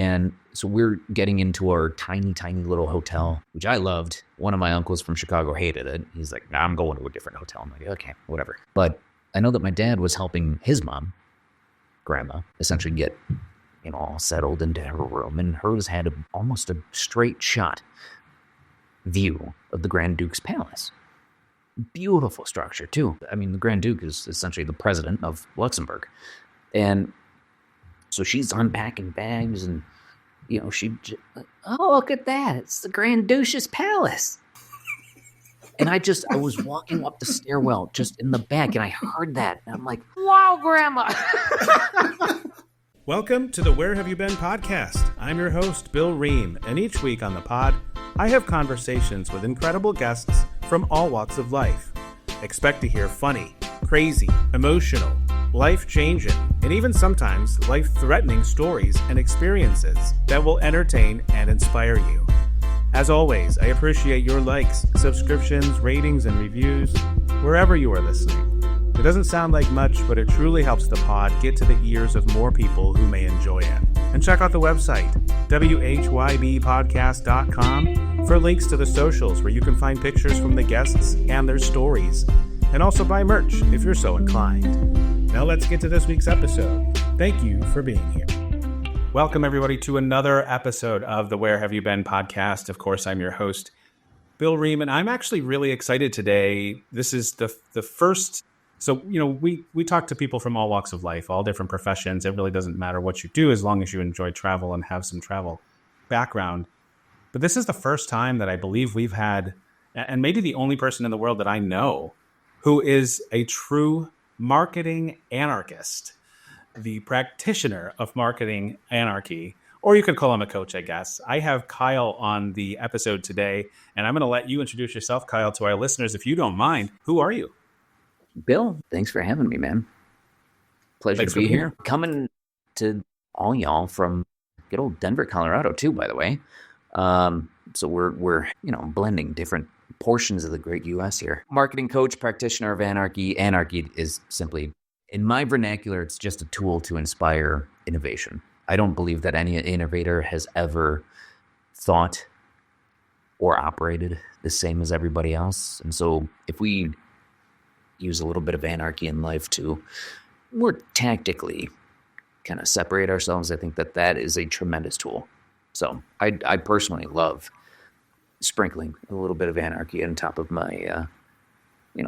And so we're getting into our tiny, tiny little hotel, which I loved. One of my uncles from Chicago hated it. He's like, nah, I'm going to a different hotel. I'm like, okay, whatever. But I know that my dad was helping his mom, grandma, essentially get, all settled into her room. And hers had almost a straight shot view of the Grand Duke's palace. Beautiful structure, too. I mean, the Grand Duke is essentially the president of Luxembourg. And so she's unpacking bags and, oh, look at that. It's the Grand Duke's palace. And I was walking up the stairwell just in the back, and I heard that. And I'm like, wow, Grandma. Welcome to the Where Have You Been podcast. I'm your host, Bill Ream, and each week on the pod, I have conversations with incredible guests from all walks of life. Expect to hear funny, crazy, emotional, life-changing, and even sometimes life-threatening stories and experiences that will entertain and inspire you. As always, I appreciate your likes, subscriptions, ratings, and reviews wherever you are listening. It doesn't sound like much, but it truly helps the pod get to the ears of more people who may enjoy it. And check out the website, whybpodcast.com, for links to the socials where you can find pictures from the guests and their stories, and also buy merch if you're so inclined. Now let's get to this week's episode. Thank you for being here. Welcome, everybody, to another episode of the Where Have You Been podcast. Of course, I'm your host, Bill Ream, and I'm actually really excited today. This is the first... So, we talk to people from all walks of life, all different professions. It really doesn't matter what you do as long as you enjoy travel and have some travel background. But this is the first time that I believe we've had, and maybe the only person in the world that I know, who is a true marketing anarchist, the practitioner of marketing anarchy, or you could call him a coach, I guess. I have Kyle on the episode today, and I'm going to let you introduce yourself, Kyle, to our listeners, if you don't mind. Who are you? Bill, thanks for having me, man. Pleasure to be here. Coming to all y'all from good old Denver, Colorado, too, by the way. So we're blending different portions of the great U.S. here. Marketing coach, practitioner of anarchy. Anarchy is simply, in my vernacular, it's just a tool to inspire innovation. I don't believe that any innovator has ever thought or operated the same as everybody else. And so if we use a little bit of anarchy in life to more tactically kind of separate ourselves, I think that is a tremendous tool. So I personally love sprinkling a little bit of anarchy on top of my,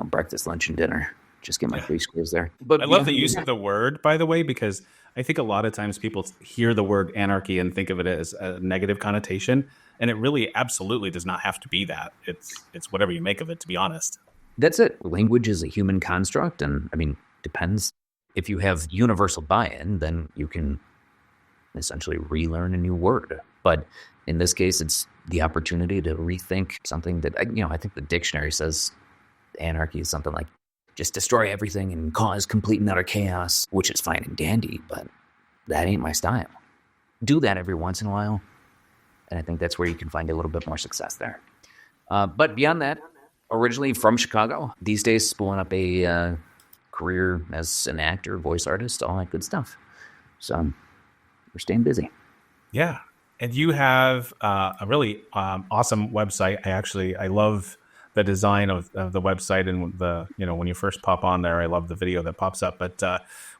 breakfast, lunch, and dinner. Just get my free squeeze there. But I love the use of the word, by the way, because I think a lot of times people hear the word anarchy and think of it as a negative connotation, and it really absolutely does not have to be that. It's whatever you make of it, to be honest. That's it. Language is a human construct, and depends. If you have universal buy-in, then you can essentially relearn a new word. But in this case, it's the opportunity to rethink something that, I think the dictionary says anarchy is something like just destroy everything and cause complete and utter chaos, which is fine and dandy, but that ain't my style. Do that every once in a while, and I think that's where you can find a little bit more success there. But beyond that, originally from Chicago, these days spooling up a career as an actor, voice artist, all that good stuff. So we're staying busy. Yeah. And you have a really awesome website. I love the design of the website, and when you first pop on there, I love the video that pops up. But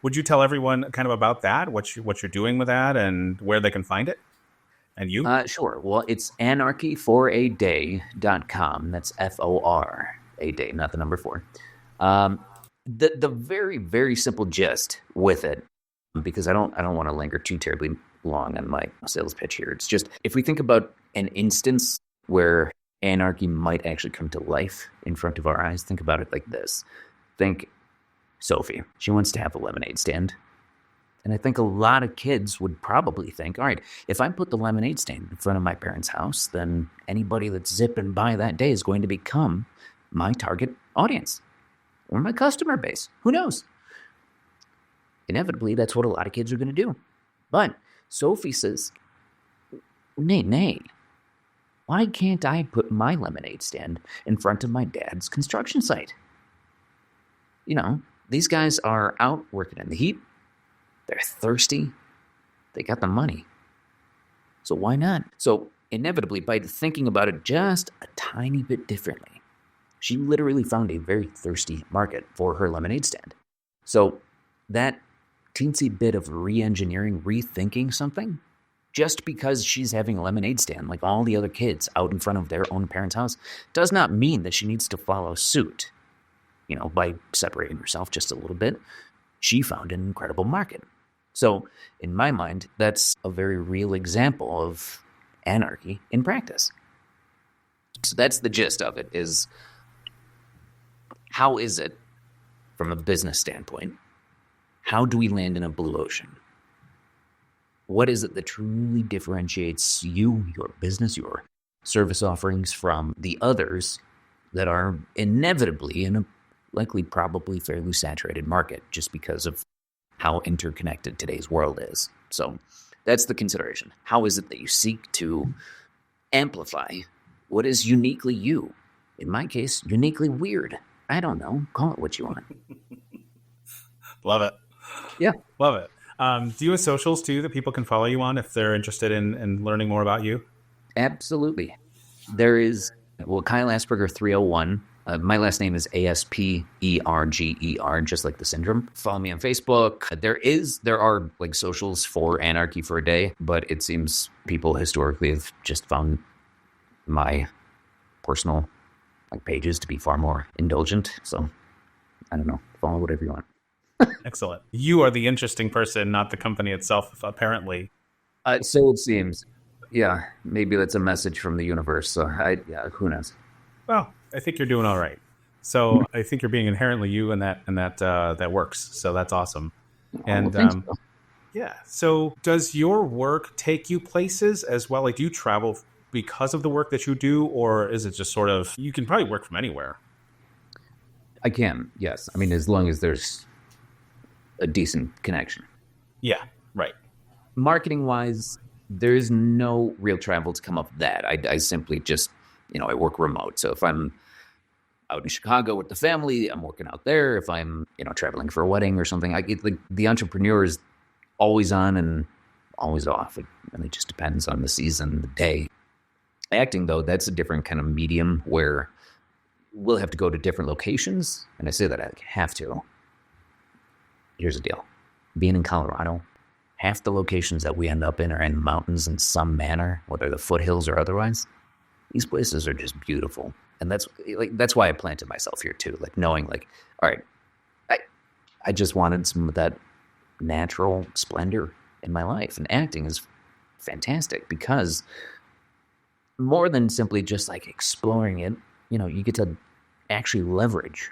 would you tell everyone kind of about that, what you're doing with that, and where they can find it? And you? Sure. Well, it's anarchyforaday.com. That's FOR, a day, not the number 4. The very, very simple gist with it, because I don't want to linger too terribly long on my sales pitch here. It's just, if we think about an instance where anarchy might actually come to life in front of our eyes, think about it like this. Think Sophie. She wants to have a lemonade stand. And I think a lot of kids would probably think, all right, if I put the lemonade stand in front of my parents' house, then anybody that's zipping by that day is going to become my target audience or my customer base. Who knows? Inevitably, that's what a lot of kids are going to do. But Sophie says, nay. Why can't I put my lemonade stand in front of my dad's construction site? These guys are out working in the heat. They're thirsty. They got the money. So why not? So inevitably, by thinking about it just a tiny bit differently, she literally found a very thirsty market for her lemonade stand. So that teensy bit of re-engineering, rethinking something, just because she's having a lemonade stand like all the other kids out in front of their own parents' house, does not mean that she needs to follow suit, by separating herself just a little bit. She found an incredible market. So in my mind, that's a very real example of anarchy in practice. So that's the gist of it, is how is it, from a business standpoint, how do we land in a blue ocean? What is it that truly differentiates you, your business, your service offerings from the others that are inevitably in a likely probably fairly saturated market just because of how interconnected today's world is? So that's the consideration. How is it that you seek to amplify what is uniquely you? In my case, uniquely weird. I don't know. Call it what you want. Love it. Yeah. Love it. Do you have socials too that people can follow you on if they're interested in learning more about you? Absolutely. There is, Kyle Asperger 301. My last name is Asperger, just like the syndrome. Follow me on Facebook. There are like socials for Anarchy for a Day, but it seems people historically have just found my personal pages to be far more indulgent. So I don't know. Follow whatever you want. Excellent. You are the interesting person, not the company itself, apparently. So it seems. Yeah, maybe that's a message from the universe. So who knows? Well, I think you're doing all right. So I think you're being inherently you, and that works. So that's awesome. And so. Yeah. So does your work take you places as well? Like, do you travel because of the work that you do, or is it just sort of, you can probably work from anywhere? I can, yes. I mean, as long as there's a decent connection. Yeah, right. Marketing wise, there's no real travel to come up with that. I simply just, I work remote. So if I'm out in Chicago with the family, I'm working out there. If I'm, traveling for a wedding or something, the entrepreneur is always on and always off. It really just depends on the season, the day. Acting, though, that's a different kind of medium where we'll have to go to different locations. And I say that I have to. Here's the deal. Being in Colorado, half the locations that we end up in are in mountains in some manner, whether the foothills or otherwise. These places are just beautiful. And that's why I planted myself here too. Knowing all right, I just wanted some of that natural splendor in my life. And acting is fantastic because more than simply just exploring it, you get to actually leverage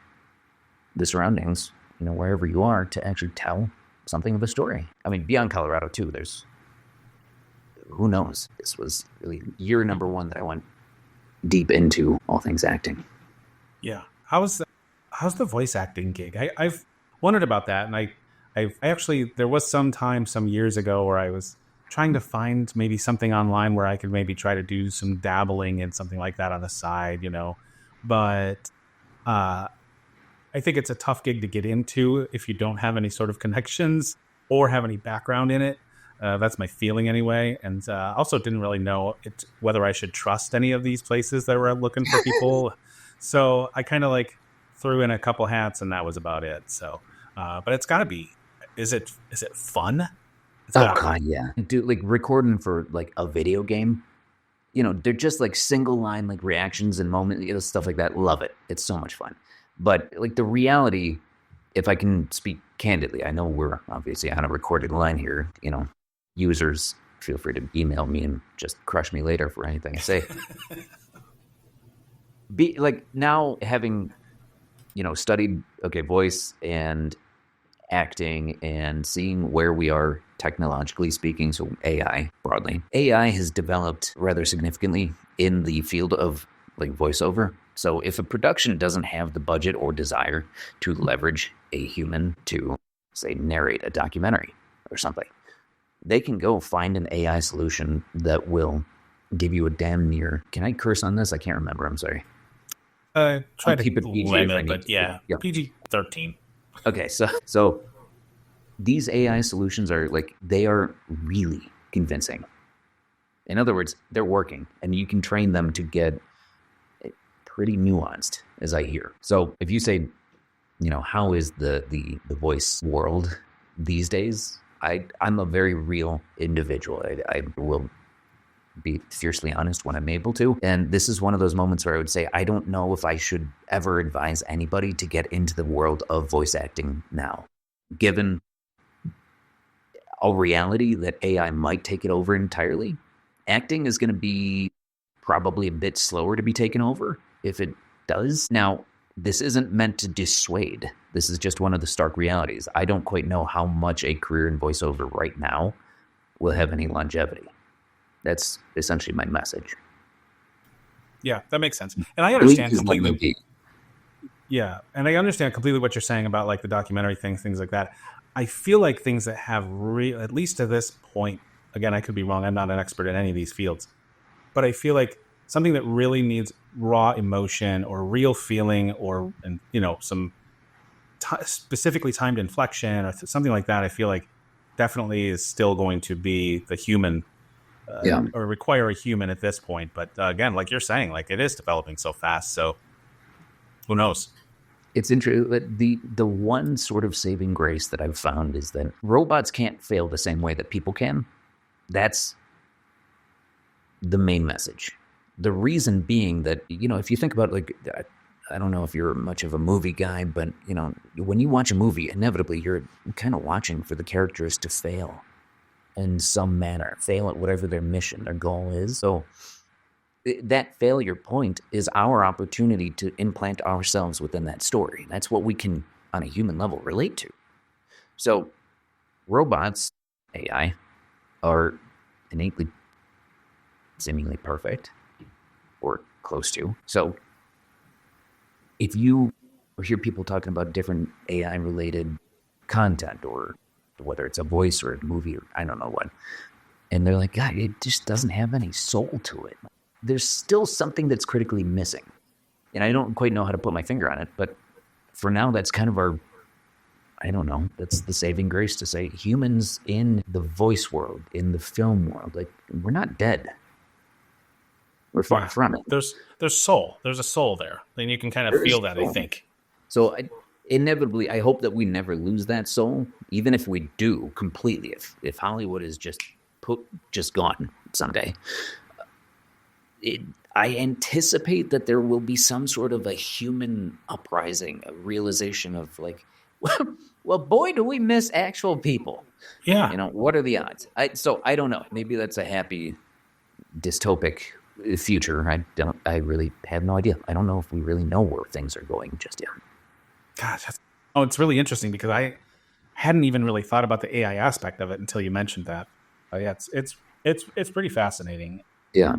the surroundings, wherever you are, to actually tell something of a story. I mean, beyond Colorado too, there's, who knows? This was really year number one that I went deep into all things acting. Yeah. How's the voice acting gig? I've wondered about that. And I actually, there was some years ago where I was trying to find maybe something online where I could maybe try to do some dabbling in something like that on the side, but, I think it's a tough gig to get into if you don't have any sort of connections or have any background in it. That's my feeling anyway. And also didn't really know whether I should trust any of these places that were looking for people. So I kind of threw in a couple hats and that was about it. So, but it's gotta be, is it fun? God, yeah. Dude, recording for a video game, they're just single line reactions and moments, stuff like that. Love it. It's so much fun. But the reality, if I can speak candidly, I know we're obviously on a recorded line here. Users, feel free to email me and just crush me later for anything I say. Now having, studied voice and acting and seeing where we are technologically speaking, so AI broadly, AI has developed rather significantly in the field of voiceover. So if a production doesn't have the budget or desire to leverage a human to, say, narrate a documentary or something, they can go find an AI solution that will give you a damn near... Can I curse on this? I can't remember. I'm sorry. Try to keep it PG, limit, but yeah, PG-13. Okay, so these AI solutions are they are really convincing. In other words, they're working, and you can train them to get pretty nuanced, as I hear. So if you say, how is the voice world these days? I'm a very real individual. I will be fiercely honest when I'm able to. And this is one of those moments where I would say, I don't know if I should ever advise anybody to get into the world of voice acting now, given a reality that AI might take it over entirely. Acting is going to be probably a bit slower to be taken over if it does. Now, this isn't meant to dissuade. This is just one of the stark realities. I don't quite know how much a career in voiceover right now will have any longevity. That's essentially my message. Yeah, that makes sense. And I understand completely. Yeah, and I understand completely what you're saying about like the documentary things like that. I feel like things that have at least to this point, again, I could be wrong. I'm not an expert in any of these fields, but I feel like something that really needs raw emotion or real feeling or, some specifically timed inflection or something like that, I feel like definitely is still going to be the human or require a human at this point. But again, like you're saying, like it is developing so fast. So who knows? It's interesting. The one sort of saving grace that I've found is that robots can't fail the same way that people can. That's the main message. The reason being that, if you think about like, I don't know if you're much of a movie guy, but, when you watch a movie, inevitably you're kind of watching for the characters to fail in some manner, fail at whatever their mission, their goal is. So that failure point is our opportunity to implant ourselves within that story. That's what we can, on a human level, relate to. So robots, AI, are innately, seemingly perfect, or close to. So if you hear people talking about different AI-related content, or whether it's a voice or a movie or I don't know what, and they're like, God, it just doesn't have any soul to it. There's still something that's critically missing. And I don't quite know how to put my finger on it, but for now, that's kind of that's the saving grace to say humans in the voice world, in the film world, like we're not dead. We're far from it. There's soul. There's a soul there. And you can kind of feel that, I think. So inevitably, I hope that we never lose that soul, even if we do completely. If Hollywood is just gone someday, I anticipate that there will be some sort of a human uprising, a realization of like, well, boy, do we miss actual people. Yeah. What are the odds? So I don't know. Maybe that's a happy dystopic future. I really have no idea. I don't know if we really know where things are going just yet. Gosh, it's really interesting because I hadn't even really thought about the AI aspect of it until you mentioned that. Yeah, it's pretty fascinating. Yeah.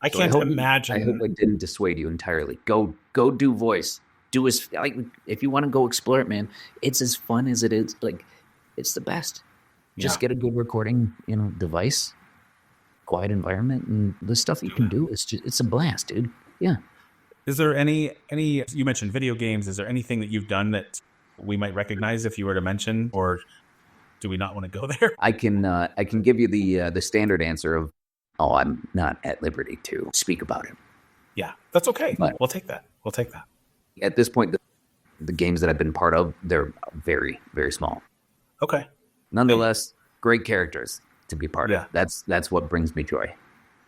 I can't imagine. I hope I didn't dissuade you entirely. Go do voice. Do if you want to go explore it, man. It's as fun as it is. Like, it's the best. Just get a good recording, device, quiet environment, and the stuff you can do. It's a blast, dude. Yeah. Is there any? You mentioned video games. Is there anything that you've done that we might recognize if you were to mention, or do we not want to go there? I can give you the standard answer of, I'm not at liberty to speak about it. Yeah, that's okay. But we'll take that. At this point, the games that I've been part of, they're very, very small. Okay. Nonetheless, great characters to be part of. That's what brings me joy.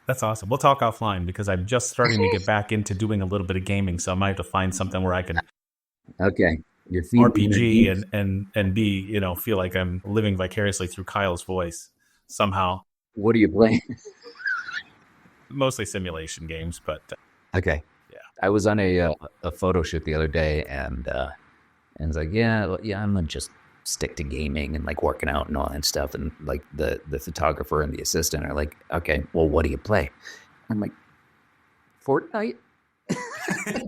That's awesome. We'll talk offline because I'm just starting to get back into doing a little bit of gaming, so I might have to find something where I can RPG and be, feel like I'm living vicariously through Kyle's voice somehow. What are you playing? Mostly simulation games, but okay. Yeah, I was on a photo shoot the other day, and it's like, I'm gonna just stick to gaming and like working out and all that stuff. And like the photographer and the assistant are like, okay, well, what do you play? I'm like, Fortnite.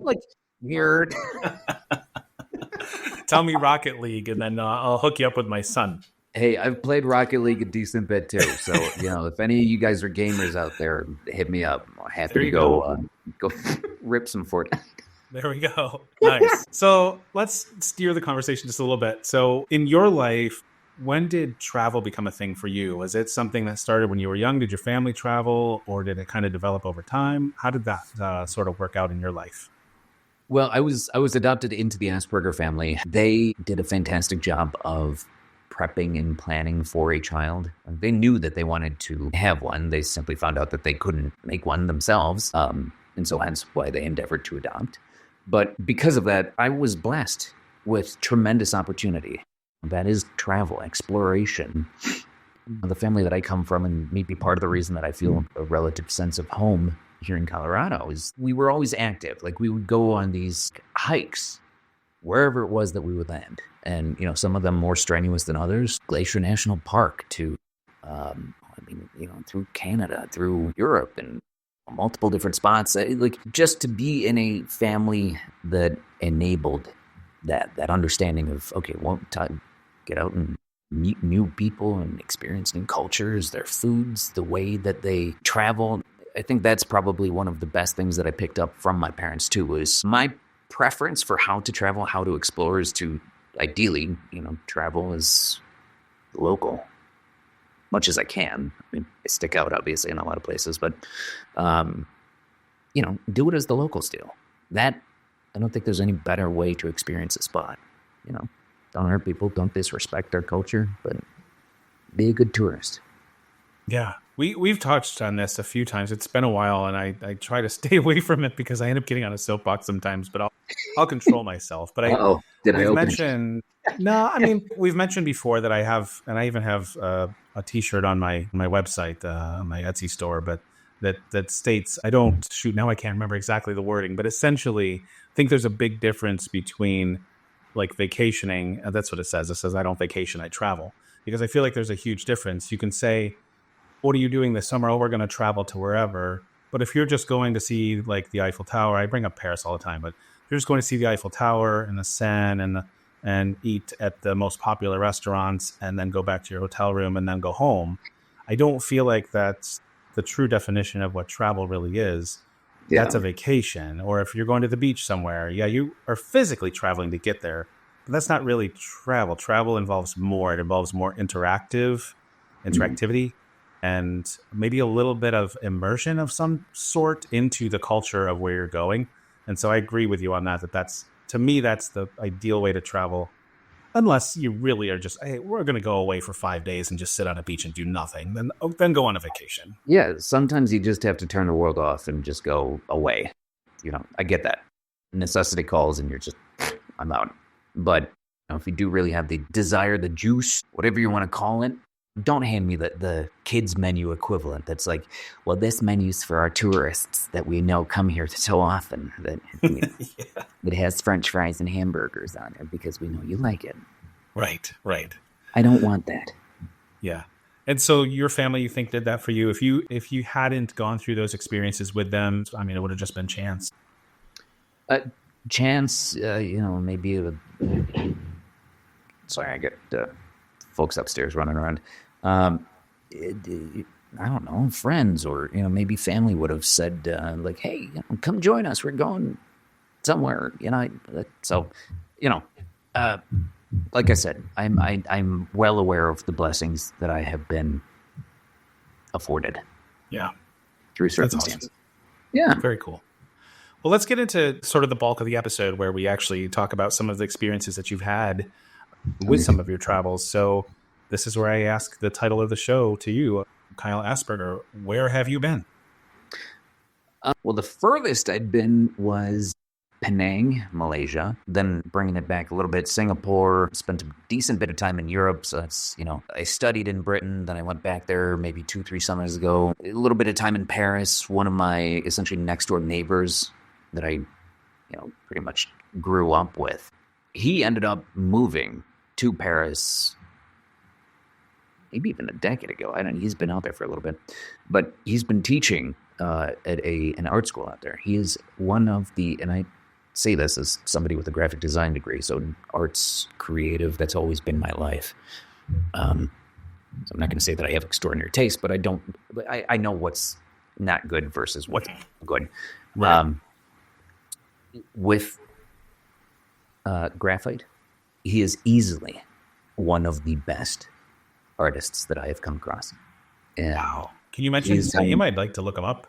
Like, weird. Tell me Rocket League, and then I'll hook you up with my son. Hey, I've played Rocket League a decent bit too. So, if any of you guys are gamers out there, hit me up. I'm happy to go rip some Fortnite. There we go. Nice. So let's steer the conversation just a little bit. So in your life, when did travel become a thing for you? Was it something that started when you were young? Did your family travel, or did it kind of develop over time? How did that sort of work out in your life? Well, I was adopted into the Asperger family. They did a fantastic job of prepping and planning for a child. They knew that they wanted to have one. They simply found out that they couldn't make one themselves, and so hence why they endeavored to adopt. But because of that, I was blessed with tremendous opportunity. That is travel, exploration. The family that I come from, and maybe part of the reason that I feel a relative sense of home here in Colorado, is we were always active. Like, we would go on these hikes wherever it was that we would land. And, some of them more strenuous than others. Glacier National Park to, through Canada, through Europe, and multiple different spots. Like, just to be in a family that enabled that understanding of, okay, well, get out and meet new people and experience new cultures, their foods, the way that they travel. I think that's probably one of the best things that I picked up from my parents too, was my preference for how to travel, how to explore, is to ideally, travel as local, much as I can. I mean, I stick out obviously in a lot of places, but, do it as the locals do. That, I don't think there's any better way to experience a spot. Don't hurt people, don't disrespect our culture, but be a good tourist. Yeah. We've touched on this a few times. It's been a while, and I try to stay away from it because I end up getting on a soapbox sometimes, but I'll control myself. But we've mentioned before that I have, and I even have a t-shirt on my website, my Etsy store, but that states, now I can't remember exactly the wording, but essentially I think there's a big difference between like vacationing. That's what it says. It says, I don't vacation, I travel. Because I feel like there's a huge difference. You can say, what are you doing this summer? Oh, we're going to travel to wherever. But if you're just going to see like the Eiffel Tower, I bring up Paris all the time, but if you're just going to see the Eiffel Tower and the Seine and eat at the most popular restaurants and then go back to your hotel room and then go home, I don't feel like that's the true definition of what travel really is. Yeah. That's a vacation. Or if you're going to the beach somewhere, you are physically traveling to get there, but that's not really travel. Travel involves more. It involves more interactivity and maybe a little bit of immersion of some sort into the culture of where you're going. And so I agree with you on that that's, to me, that's the ideal way to travel. Unless you really are just, hey, we're going to go away for 5 days and just sit on a beach and do nothing. Then go on a vacation. Yeah, sometimes you just have to turn the world off and just go away. I get that. Necessity calls and you're just, I'm out. But if you do really have the desire, the juice, whatever you want to call it, don't hand me the kids menu equivalent. That's like, well, this menu's for our tourists that we know come here so often. That it has French fries and hamburgers on it because we know you like it. Right. I don't want that. Yeah. And so your family, you think, did that for you? If you hadn't gone through those experiences with them, I mean, it would have just been chance. Chance, maybe. Sorry, I get folks upstairs running around. I don't know, friends or, maybe family would have said, like, hey, come join us. We're going somewhere, So, like I said, I'm well aware of the blessings that I have been afforded. Yeah. Through circumstances. Awesome. Yeah. Very cool. Well, let's get into sort of the bulk of the episode where we actually talk about some of the experiences that you've had with some of your travels. So this is where I ask the title of the show to you, Kyle Asperger. Where have you been? Well, the furthest I'd been was Penang, Malaysia. Then bringing it back a little bit, Singapore. Spent a decent bit of time in Europe. So that's, I studied in Britain. Then I went back there maybe 2-3 summers ago. A little bit of time in Paris. One of my essentially next door neighbors that I, pretty much grew up with. He ended up moving to Paris maybe even a decade ago. I don't know. He's been out there for a little bit, but he's been teaching at an art school out there. He is one of the, and I say this as somebody with a graphic design degree, so arts, creative, that's always been my life. So I'm not going to say that I have extraordinary taste, but I know what's not good versus what's good. Right. With graphite, he is easily one of the best artists that I have come across. And wow. Can you mention his name? I'd like to look him up.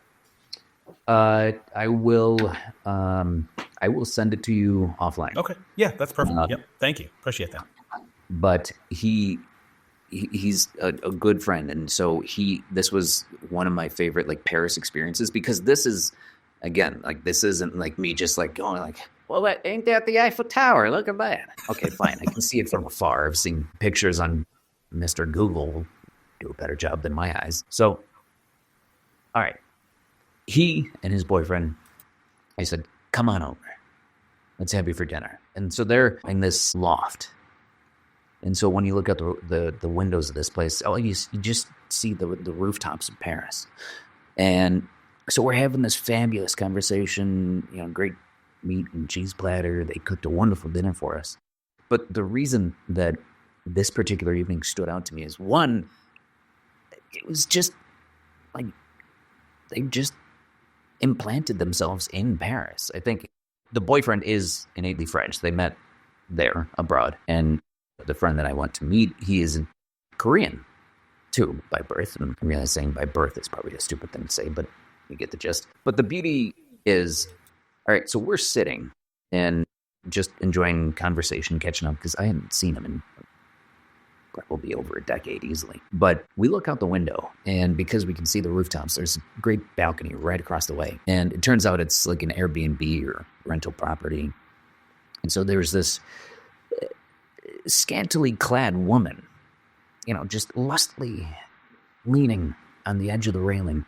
I will send it to you offline. Okay. Yeah, that's perfect. Yep. Thank you. Appreciate that. But he's a good friend. And so this was one of my favorite like Paris experiences, because this is, again, like, this isn't like me just like going like, well, ain't that the Eiffel Tower? Look at that. Okay, fine. I can see it from afar. I've seen pictures on Mr. Google do a better job than my eyes. So, all right. He and his boyfriend, I said, come on over. Let's have you for dinner. And so they're in this loft. And so when you look at the windows of this place, you just see the rooftops of Paris. And so we're having this fabulous conversation, great meat and cheese platter. They cooked a wonderful dinner for us. But the reason that this particular evening stood out to me is, one, it was just like they just implanted themselves in Paris. I think the boyfriend is innately French. They met there abroad. And the friend that I want to meet, he is Korean too by birth. And I realize saying by birth is probably a stupid thing to say, but you get the gist. But the beauty is, all right, so we're sitting and just enjoying conversation, catching up, because I hadn't seen him in probably over a decade easily. But we look out the window, and because we can see the rooftops, there's a great balcony right across the way. And it turns out it's like an Airbnb or rental property. And so there's this scantily clad woman, just lustily leaning on the edge of the railing.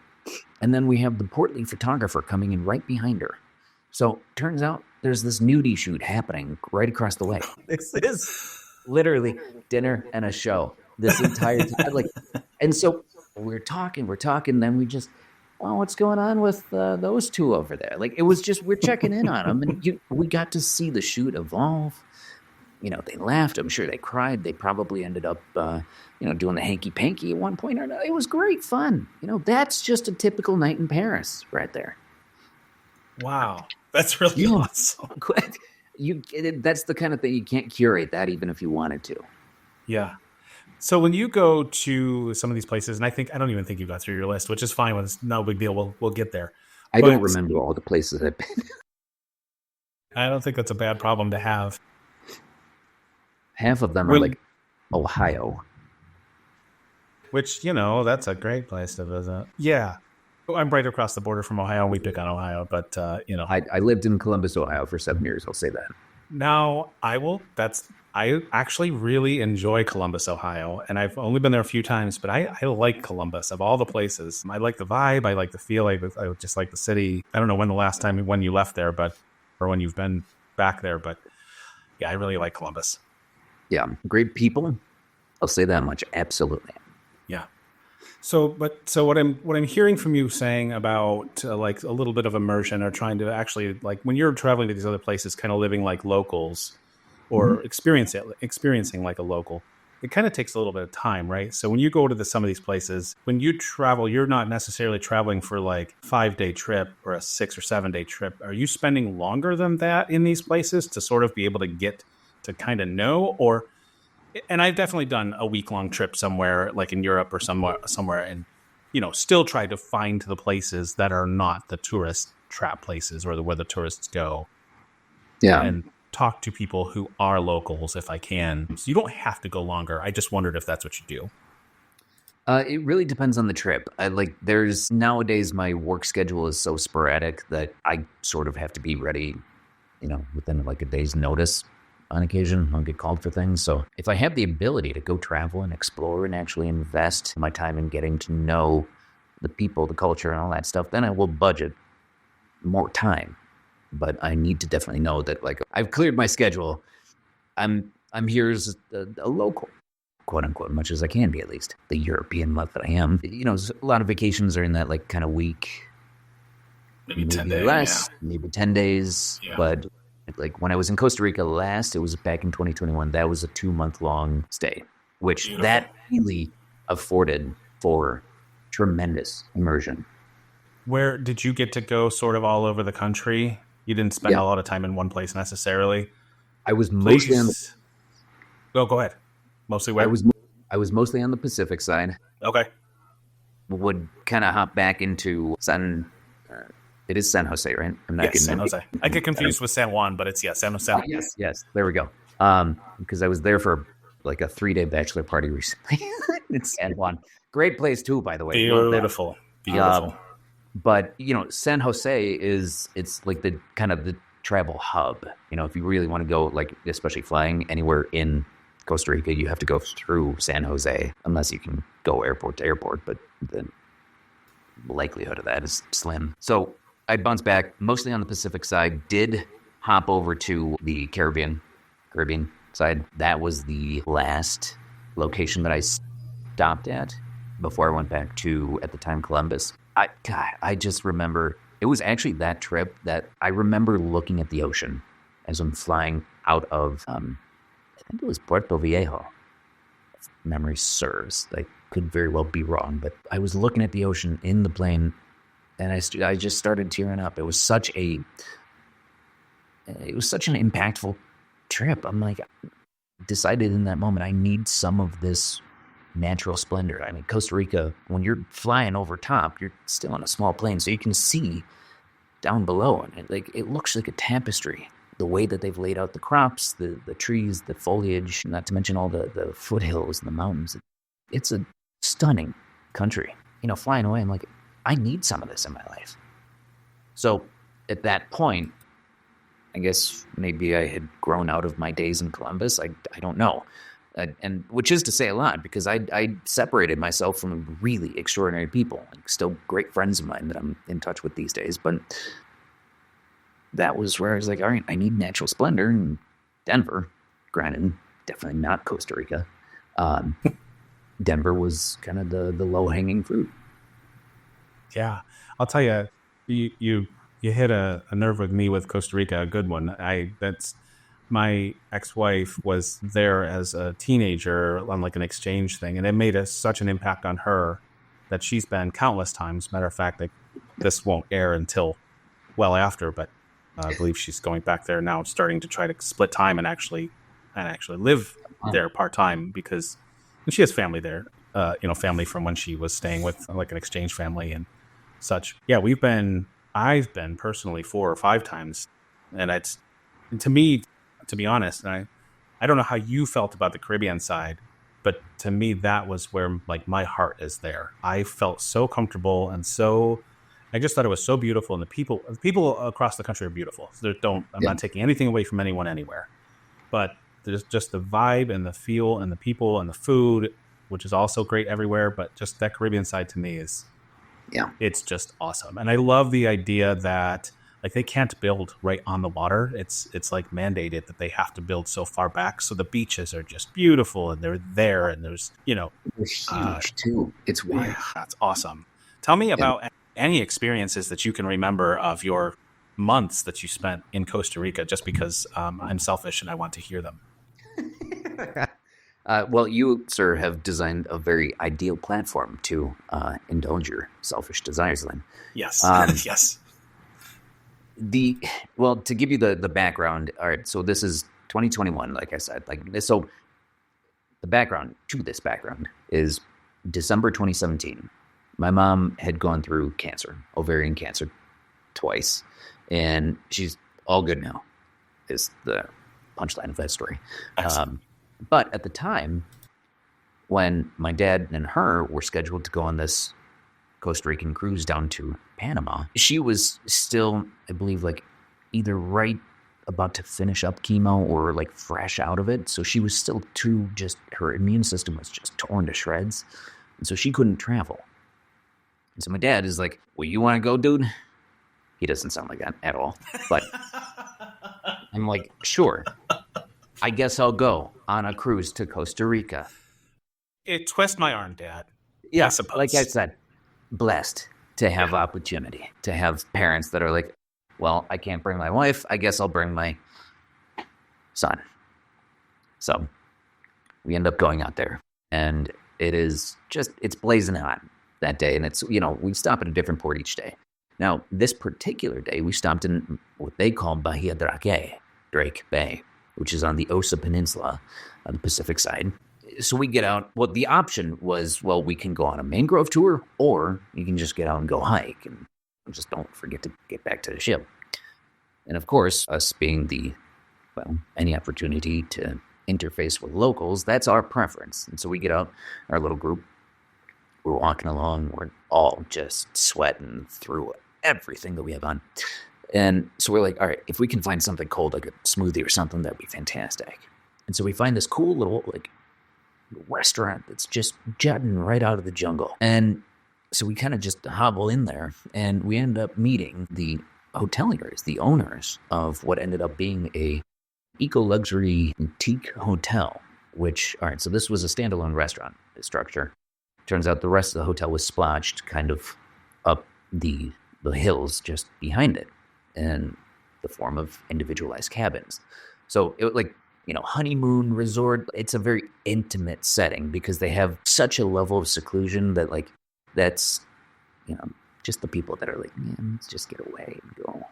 And then we have the portly photographer coming in right behind her. So turns out there's this nudie shoot happening right across the way. This is literally dinner and a show this entire time. And so we're talking, then we just, what's going on with those two over there? Like, it was just, we're checking in on them, and we got to see the shoot evolve. They laughed. I'm sure they cried. They probably ended up, doing the hanky-panky at one point or another. It was great fun. That's just a typical night in Paris right there. Wow. That's really awesome. That's the kind of thing you can't curate that even if you wanted to. Yeah. So when you go to some of these places, and I don't even think you got through your list, which is fine. It's no big deal. We'll get there. I don't remember all the places I've been. I don't think that's a bad problem to have. Half of them are like Ohio. Which, that's a great place to visit. Yeah. I'm right across the border from Ohio. We pick on Ohio, but, I lived in Columbus, Ohio for 7 years. I'll say that. Now, I actually really enjoy Columbus, Ohio, and I've only been there a few times, but I like Columbus of all the places. I like the vibe. I like the feel. I just like the city. I don't know when you left there, or when you've been back there, but yeah, I really like Columbus. Yeah. Great people. I'll say that much. Absolutely. Yeah. So what I'm hearing from you saying about like a little bit of immersion, or trying to actually, like, when you're traveling to these other places, kind of living like locals, or experiencing like a local, it kind of takes a little bit of time, right? So when you go to some of these places, when you travel, you're not necessarily traveling for like a 5-day trip or a 6 or 7 day trip. Are you spending longer than that in these places to sort of be able to get to kind of know? And I've definitely done a week-long trip somewhere, like in Europe or somewhere, and still try to find the places that are not the tourist trap places, or where the tourists go. Yeah, and talk to people who are locals if I can. So you don't have to go longer. I just wondered if that's what you do. It really depends on the trip. Nowadays my work schedule is so sporadic that I sort of have to be ready, within like a day's notice. On occasion, I'll get called for things. So if I have the ability to go travel and explore and actually invest my time in getting to know the people, the culture, and all that stuff, then I will budget more time. But I need to definitely know that, like, I've cleared my schedule. I'm here as a local, quote unquote, much as I can be, at least the European mutt that I am. A lot of vacations are in that like kind of week, maybe 10 days, less, maybe 10 days, but. Like when I was in Costa Rica last, it was back in 2021. That was a 2-month-long stay, which Beautiful. That really afforded for tremendous immersion. Where did you get to go sort of all over the country? You didn't spend a lot of time in one place necessarily. I was mostly go ahead. Mostly where? I was mostly on the Pacific side. Okay. Would kind of hop back into it is San Jose, right? I'm not Yes, San Jose. I get confused with San Juan, but it's San Jose. Yes. There we go. Because I was there for like a 3-day bachelor party recently. It's San Juan. Great place too, by the way. Beautiful. But San Jose it's like the kind of the travel hub. If you really want to go, like especially flying anywhere in Costa Rica, you have to go through San Jose, unless you can go airport to airport, but the likelihood of that is slim. So I bounced back mostly on the Pacific side, did hop over to the Caribbean side. That was the last location that I stopped at before I went back to, at the time, Columbus. I just remember, it was actually that trip that I remember looking at the ocean as I'm flying out of, I think it was Puerto Viejo, if memory serves. I could very well be wrong, but I was looking at the ocean in the plane, and I just started tearing up. It was such an impactful trip. I'm like, decided in that moment, I need some of this natural splendor. I mean, Costa Rica, when you're flying over top, you're still on a small plane, so you can see down below, and it looks like a tapestry. The way that they've laid out the crops, the trees, the foliage, not to mention all the foothills and the mountains. It's a stunning country. Flying away, I'm like, I need some of this in my life. So at that point, I guess maybe I had grown out of my days in Columbus. I don't know. And which is to say a lot, because I separated myself from really extraordinary people, like still great friends of mine that I'm in touch with these days. But that was where I was like, all right, I need natural splendor in Denver. Granted, definitely not Costa Rica. Denver was kind of the low-hanging fruit. Yeah, I'll tell you, you hit a nerve with me with Costa Rica, a good one. That's my ex-wife was there as a teenager on like an exchange thing, and it made such an impact on her that she's been countless times. Matter of fact, this won't air until well after, but I believe she's going back there now, starting to try to split time and actually live there part-time, because she has family there, family from when she was staying with like an exchange family and such. Yeah, I've been personally 4 or 5 times, and to me, to be honest, and I don't know how you felt about the Caribbean side, but to me, that was where like my heart is there. I felt so comfortable, and I just thought it was so beautiful, and the people across the country are beautiful. So I'm not taking anything away from anyone anywhere, but there's just the vibe and the feel and the people and the food, which is also great everywhere. But just that Caribbean side to me it's just awesome. And I love the idea that like they can't build right on the water. It's like mandated that they have to build so far back. So the beaches are just beautiful, and they're there, and there's, they're huge too. It's wild. Yeah, that's awesome. Tell me about any experiences that you can remember of your months that you spent in Costa Rica, just because I'm selfish and I want to hear them. Well, you, sir, have designed a very ideal platform to indulge your selfish desires, Lynn. Yes. Yes. To give you the background, all right, so this is 2021, like I said. So the background to this background is December 2017. My mom had gone through cancer, ovarian cancer, twice, and she's all good now, is the punchline of that story. But at the time, when my dad and her were scheduled to go on this Costa Rican cruise down to Panama, she was still, I believe, like either right about to finish up chemo or like fresh out of it. So she was still her immune system was just torn to shreds. And so she couldn't travel. And so my dad is like, well, you want to go, dude? He doesn't sound like that at all. But I'm like, sure. I guess I'll go on a cruise to Costa Rica. It twists my arm, Dad. Yeah, I suppose. Like I said, blessed to have opportunity, to have parents that are like, well, I can't bring my wife. I guess I'll bring my son. So we end up going out there, and it's blazing hot that day. And it's, we stop at a different port each day. Now, this particular day, we stopped in what they call Bahia Drake Bay, which is on the Osa Peninsula on the Pacific side. so we get out. Well, the option was, well, we can go on a mangrove tour, or you can just get out and go hike, and just don't forget to get back to the ship. And of course, us being any opportunity to interface with locals, that's our preference. And so we get out, our little group, we're walking along, we're all just sweating through everything that we have on. And so we're like, all right, if we can find something cold, like a smoothie or something, that'd be fantastic. And so we find this cool little restaurant that's just jutting right out of the jungle. And so we kind of just hobble in there, and we end up meeting the hoteliers, the owners of what ended up being a eco-luxury boutique hotel, which, all right, so this was a standalone restaurant structure. Turns out the rest of the hotel was splotched kind of up the hills just behind it in the form of individualized cabins. So it was honeymoon resort. It's a very intimate setting because they have such a level of seclusion that that's, just the people that are like, man, let's just get away and go.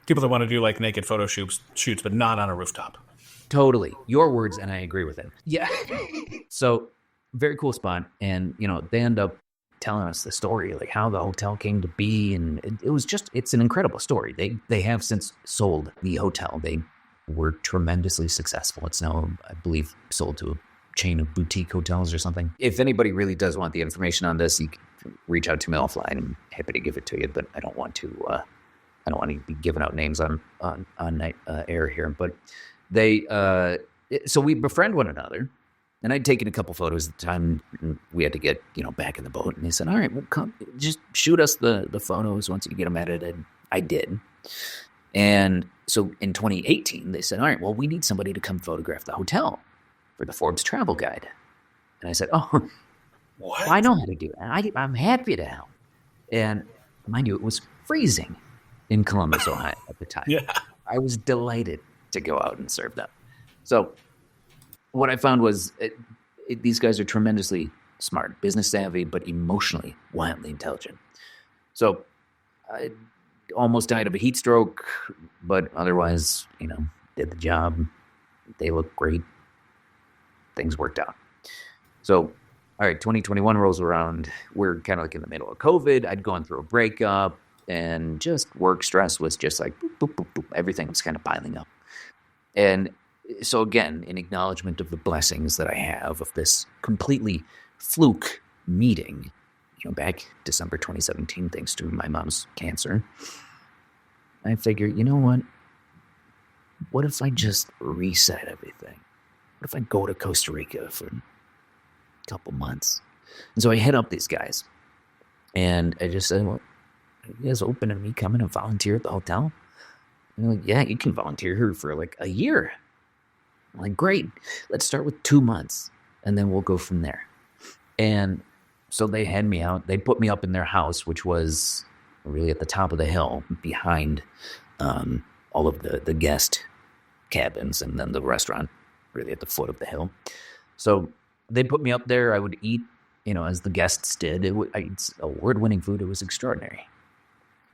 People that want to do naked photo shoots, but not on a rooftop. Totally. Your words, and I agree with it. Yeah. So very cool spot. And, they end up telling us the story, how the hotel came to be. And it's an incredible story. They have since sold the hotel. They were tremendously successful. It's now, I believe, sold to a chain of boutique hotels or something. If anybody really does want the information on this, you can reach out to me offline. I'm happy to give it to you, but I don't want to be giving out names on air here. But so we befriend one another. And I'd taken a couple photos at the time. And we had to get, back in the boat. And they said, all right, well, come, just shoot us the photos once you get them edited. I did. And so in 2018, they said, all right, well, we need somebody to come photograph the hotel for the Forbes travel guide. And I said, oh, what? Well, I know how to do that. I'm happy to help. And mind you, it was freezing in Columbus, Ohio at the time. Yeah. I was delighted to go out and serve them. So what I found was these guys are tremendously smart, business savvy, but emotionally wildly intelligent. So I almost died of a heat stroke, but otherwise, did the job. They look great. Things worked out. So, all right, 2021 rolls around. We're kind of in the middle of COVID. I'd gone through a breakup, and just work stress was just boop, boop, boop, boop. Everything was kind of piling up. And so again, in acknowledgement of the blessings that I have of this completely fluke meeting, back December 2017, thanks to my mom's cancer, I figured, what if I just reset everything? What if I go to Costa Rica for a couple months? And so I hit up these guys, and I just said, well, are you guys open to me coming and volunteer at the hotel? And they're like, yeah, you can volunteer here for a year. I'm like, great. Let's start with 2 months, and then we'll go from there. And so they had me out. They put me up in their house, which was really at the top of the hill behind all of the guest cabins, and then the restaurant really at the foot of the hill. So they put me up there. I would eat, as the guests did. It's award-winning food. It was extraordinary.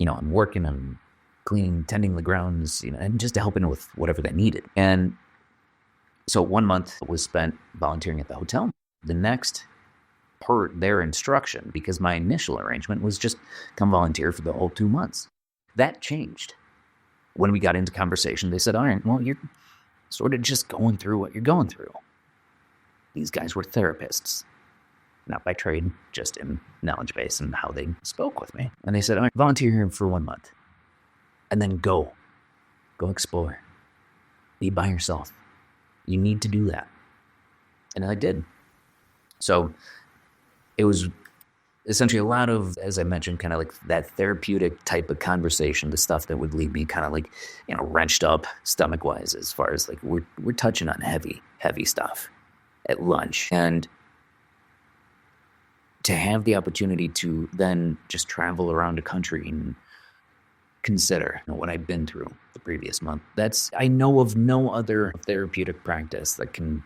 I'm working, I'm cleaning, tending the grounds, and just helping with whatever they needed. And so 1 month was spent volunteering at the hotel. The next, per their instruction, because my initial arrangement was just come volunteer for the whole 2 months. That changed. When we got into conversation, they said, all right, well, you're sort of just going through what you're going through. These guys were therapists. Not by trade, just in knowledge base and how they spoke with me. And they said, all right, volunteer here for 1 month. And then go explore. Be by yourself. You need to do that. And I did. So it was essentially a lot of, as I mentioned, kind of that therapeutic type of conversation, the stuff that would leave me kind of wrenched up stomach-wise, as far as we're touching on heavy stuff at lunch. And to have the opportunity to then just travel around the country and consider what I've been through the previous month. I know of no other therapeutic practice that can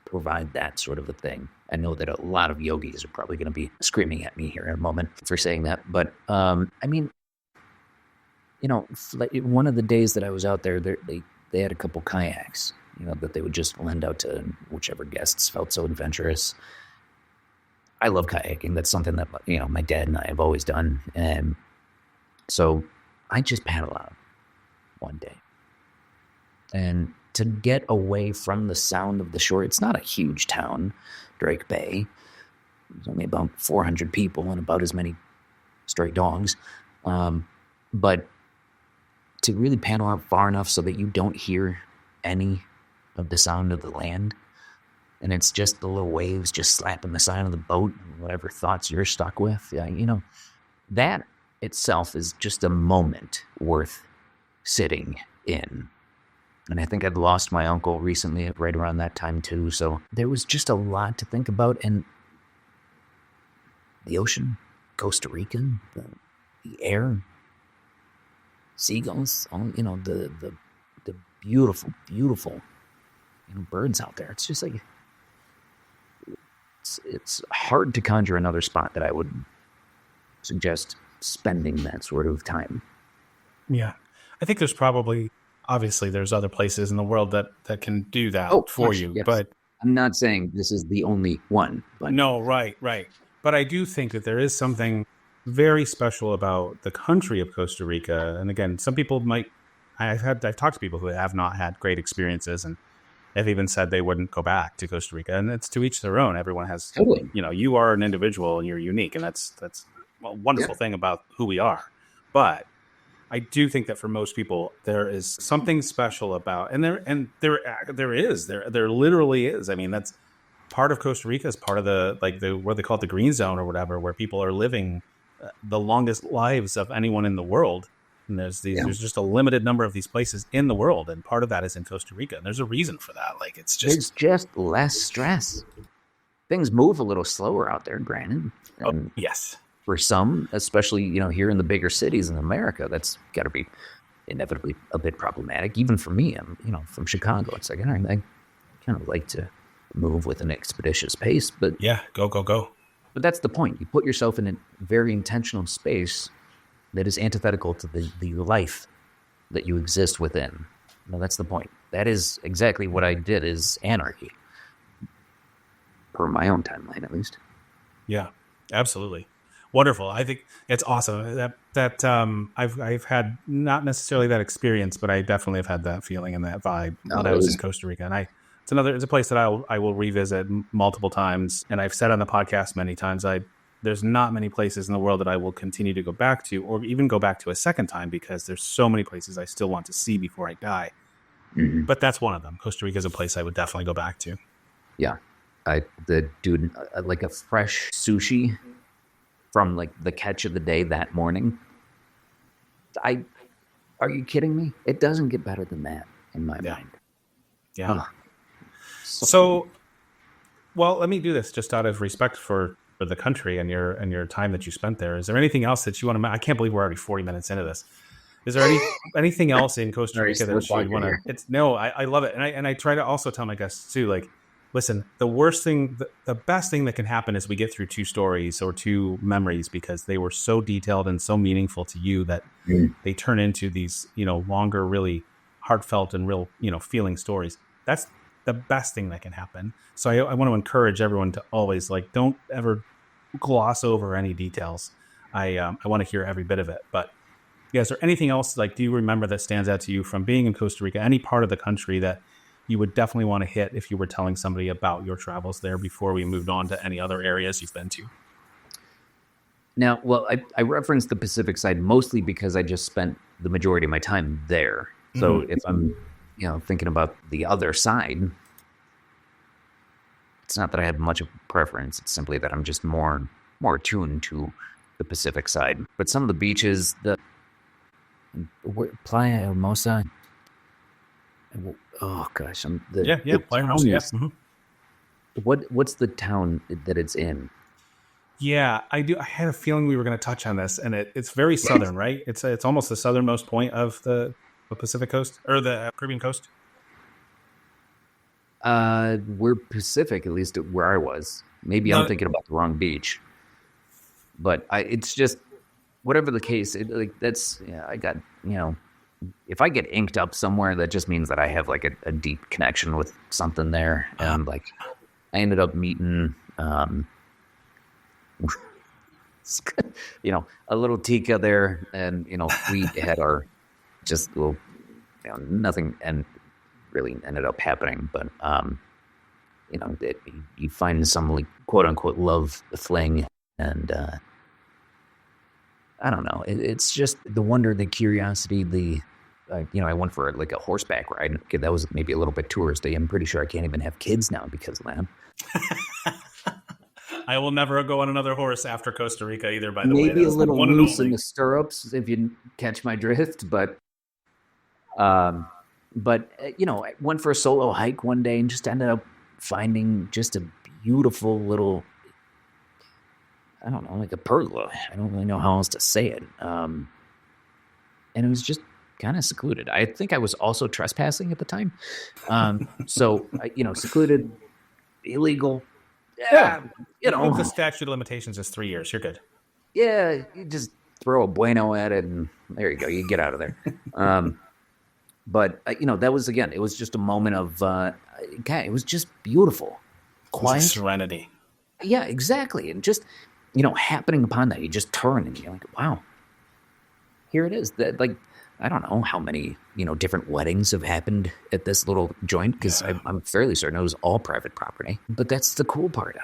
provide that sort of a thing. I know that a lot of yogis are probably going to be screaming at me here in a moment for saying that. But, one of the days that I was out there, they had a couple kayaks, that they would just lend out to whichever guests felt so adventurous. I love kayaking. That's something that, my dad and I have always done. And so I just paddle out one day. And to get away from the sound of the shore, it's not a huge town, Drake Bay. There's only about 400 people and about as many stray dogs. But to really paddle out far enough so that you don't hear any of the sound of the land, and it's just the little waves just slapping the side of the boat and whatever thoughts you're stuck with, that itself is just a moment worth sitting in. And I think I'd lost my uncle recently right around that time too, so there was just a lot to think about. And the ocean, Costa Rica, the air, seagulls, all, the beautiful, beautiful, birds out there. It's just like, it's hard to conjure another spot that I would suggest spending that sort of time. Yeah. I think obviously there's other places in the world that can do that for you, yes. But I'm not saying this is the only one. But no, right. But I do think that there is something very special about the country of Costa Rica. And again, some people I've talked to people who have not had great experiences and have even said they wouldn't go back to Costa Rica. And it's to each their own. Everyone has, totally. You are an individual and you're unique. And that's a wonderful thing about who we are. But I do think that for most people, there is something special about, and there literally is. I mean, that's part of Costa Rica is part of what they call it, the green zone or whatever, where people are living the longest lives of anyone in the world. And there's just a limited number of these places in the world. And part of that is in Costa Rica. And there's a reason for that. There's just less stress. Things move a little slower out there, granted. Yes. For some, especially, here in the bigger cities in America, that's got to be inevitably a bit problematic. Even for me, I'm, from Chicago. It's like, I kind of like to move with an expeditious pace, but yeah, go. But that's the point. You put yourself in a very intentional space that is antithetical to the life that you exist within. That's the point. That is exactly what I did, is anarchy. Per my own timeline, at least. Yeah, absolutely. Wonderful. I think it's awesome that I've had not necessarily that experience, but I definitely have had that feeling and that vibe when I was in Costa Rica. And it's a place that I will revisit multiple times. And I've said on the podcast many times, there's not many places in the world that I will continue to go back to, or even go back to a second time, because there's so many places I still want to see before I die. Mm-hmm. But that's one of them. Costa Rica is a place I would definitely go back to. Yeah. Like a fresh sushi from the catch of the day that morning. Are you kidding me? It doesn't get better than that in my mind. Yeah. So, well, let me do this just out of respect for the country and your time that you spent there. Is there anything else that you want to? I can't believe we're already 40 minutes into this. Is there anything else in Costa Rica that you want to? I love it, and I try to also tell my guests too, listen, the best thing that can happen is we get through 2 stories or 2 memories, because they were so detailed and so meaningful to you that they turn into these, longer, really heartfelt and real, feeling stories. That's the best thing that can happen. So I want to encourage everyone to always don't ever gloss over any details. I want to hear every bit of it. But yeah, is there anything else do you remember that stands out to you from being in Costa Rica, any part of the country that you would definitely want to hit if you were telling somebody about your travels there before we moved on to any other areas you've been to? Now, well, I referenced the Pacific side mostly because I just spent the majority of my time there. So if I'm, thinking about the other side, it's not that I have much of a preference. It's simply that I'm just more attuned to the Pacific side. But some of the beaches, Playa Hermosa. Oh gosh, Playa Hermosa. Yes. Mm-hmm. What's the town that it's in? Yeah, I do. I had a feeling we were going to touch on this, and it's very southern, right? It's almost the southernmost point of the Pacific coast or the Caribbean coast. We're Pacific, at least where I was. Maybe I'm thinking about the wrong beach, but it's just whatever the case. I got if I get inked up somewhere, that just means that I have like a deep connection with something there. And like, I ended up meeting, a little Tika there, and we had our just little, nothing and really ended up happening, but you find some like quote unquote love fling, and I don't know. It's just the wonder, the curiosity, I went for like a horseback ride. That was maybe a little bit touristy. I'm pretty sure I can't even have kids now because of that. I will never go on another horse after Costa Rica either, by the way. Maybe a little loose in the stirrups, if you catch my drift. But I went for a solo hike one day and just ended up finding just a beautiful little, I don't know, like a pergola. I don't really know how else to say it. And it was just kind of secluded. I think I was also trespassing at the time. Secluded, illegal. Yeah. The statute of limitations is 3 years. You're good. Yeah. You just throw a bueno at it and there you go. You get out of there. But that was, again, it was just a moment of, it was just beautiful. Quiet. Serenity. Yeah, exactly. And just, happening upon that, you just turn and you're like, wow, here it is. That, like, I don't know how many, different weddings have happened at this little joint, because I'm fairly certain it was all private property. But that's the cool part.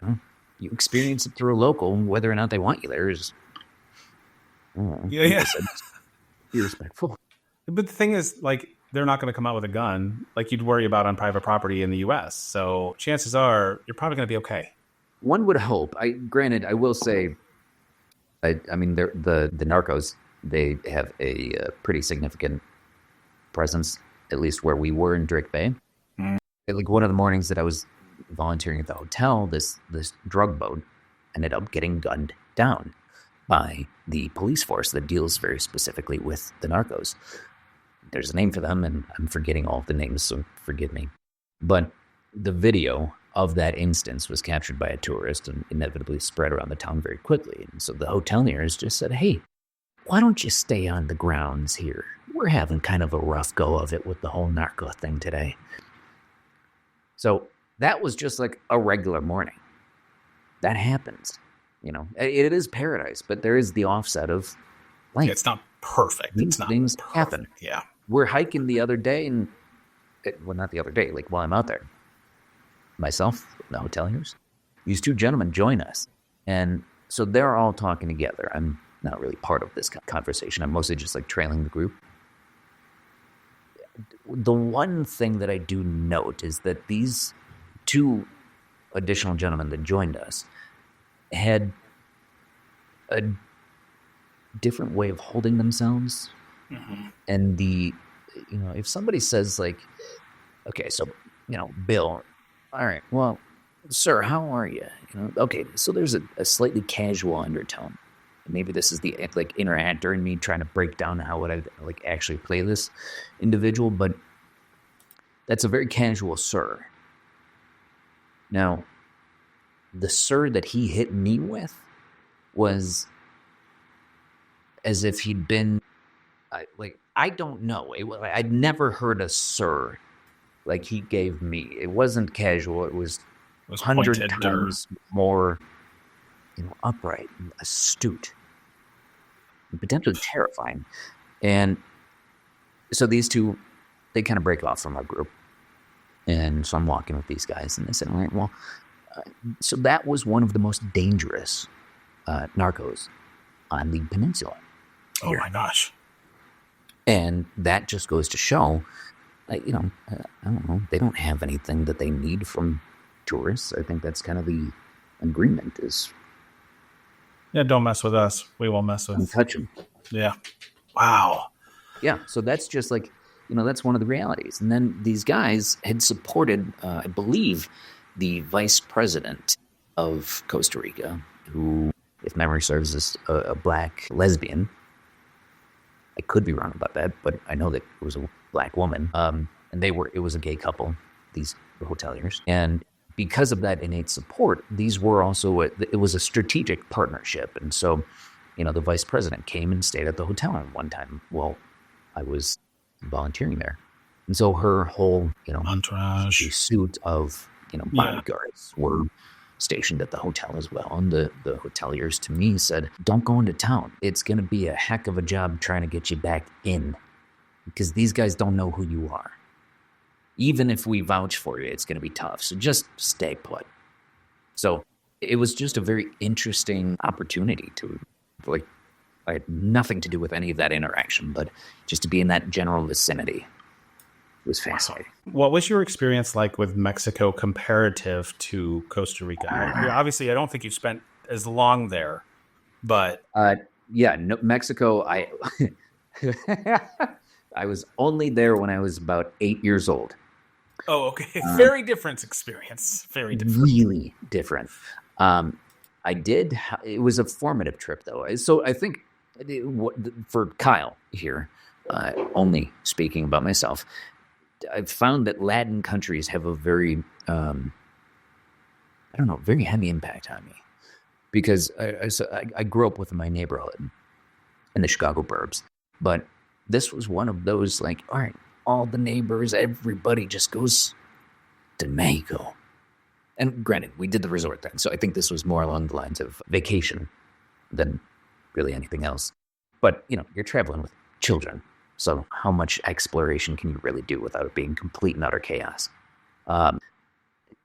You experience it through a local, whether or not they want you there is, be respectful. But the thing is, like, they're not going to come out with a gun like you'd worry about on private property in the U.S. So chances are you're probably going to be okay. One would hope. Granted, I will say, I mean, the narcos, they have a pretty significant presence, at least where we were in Drake Bay. Like one of the mornings that I was volunteering at the hotel, this drug boat ended up getting gunned down by the police force that deals very specifically with the narcos. There's a name for them, and I'm forgetting all of the names, so forgive me. But the video of that instance was captured by a tourist and inevitably spread around the town very quickly. And so the hoteliers just said, hey, why don't you stay on the grounds here? We're having kind of a rough go of it with the whole narco thing today. So that was just like a regular morning. That happens. It is paradise, but there is the offset of life. It's not perfect. Things happen. Yeah. We're hiking the other day, and not the other day, like while I'm out there, myself, the hoteliers, these two gentlemen join us. And so they're all talking together. I'm not really part of this conversation. I'm mostly just like trailing the group. The one thing that I do note is that these two additional gentlemen that joined us had a different way of holding themselves. Mm-hmm. And if somebody says like, okay, so, Bill, all right, well, sir, how are you? Okay, so there's a slightly casual undertone. Maybe this is the like inner actor in me trying to break down how would I like actually play this individual, but that's a very casual sir. Now, the sir that he hit me with was as if he'd been I don't know. I'd never heard a sir like he gave me. It wasn't casual. It was 100 times more, upright, and astute, and potentially terrifying. And so these two, they kind of break off from our group. And so I'm walking with these guys, and they said, all right, well, so that was one of the most dangerous narcos on the peninsula. Oh, my gosh. And that just goes to show, I don't know, they don't have anything that they need from tourists. I think that's kind of the agreement is. Yeah, don't mess with us. We won't mess with. Don't touch them. Yeah. Wow. Yeah, so that's just like, that's one of the realities. And then these guys had supported, I believe, the vice president of Costa Rica, who, if memory serves, is a black lesbian. I could be wrong about that, but I know that it was a black woman. And it was a gay couple, these hoteliers. And because of that innate support, these were also, it was a strategic partnership. And so, the vice president came and stayed at the hotel one time while I was volunteering there. And so her whole, entourage suit of, bodyguards were stationed at the hotel as well. And the hoteliers to me said, don't go into town. It's going to be a heck of a job trying to get you back in because these guys don't know who you are. Even if we vouch for you, it's going to be tough. So just stay put. So it was just a very interesting opportunity to, I had nothing to do with any of that interaction, but just to be in that general vicinity. It was fascinating. What was your experience like with Mexico comparative to Costa Rica? Obviously, I don't think you spent as long there, but... Mexico, I was only there when I was about 8 years old. Oh, okay. Very different experience. Very different. Really different. It was a formative trip, though. So I think for Kyle here, only speaking about myself, I've found that Latin countries have a very, very heavy impact on me. Because I grew up with my neighborhood in the Chicago burbs. But this was one of those, all right, all the neighbors, everybody just goes to Mexico. And granted, we did the resort then, so I think this was more along the lines of vacation than really anything else. But, you're traveling with children, so how much exploration can you really do without it being complete and utter chaos?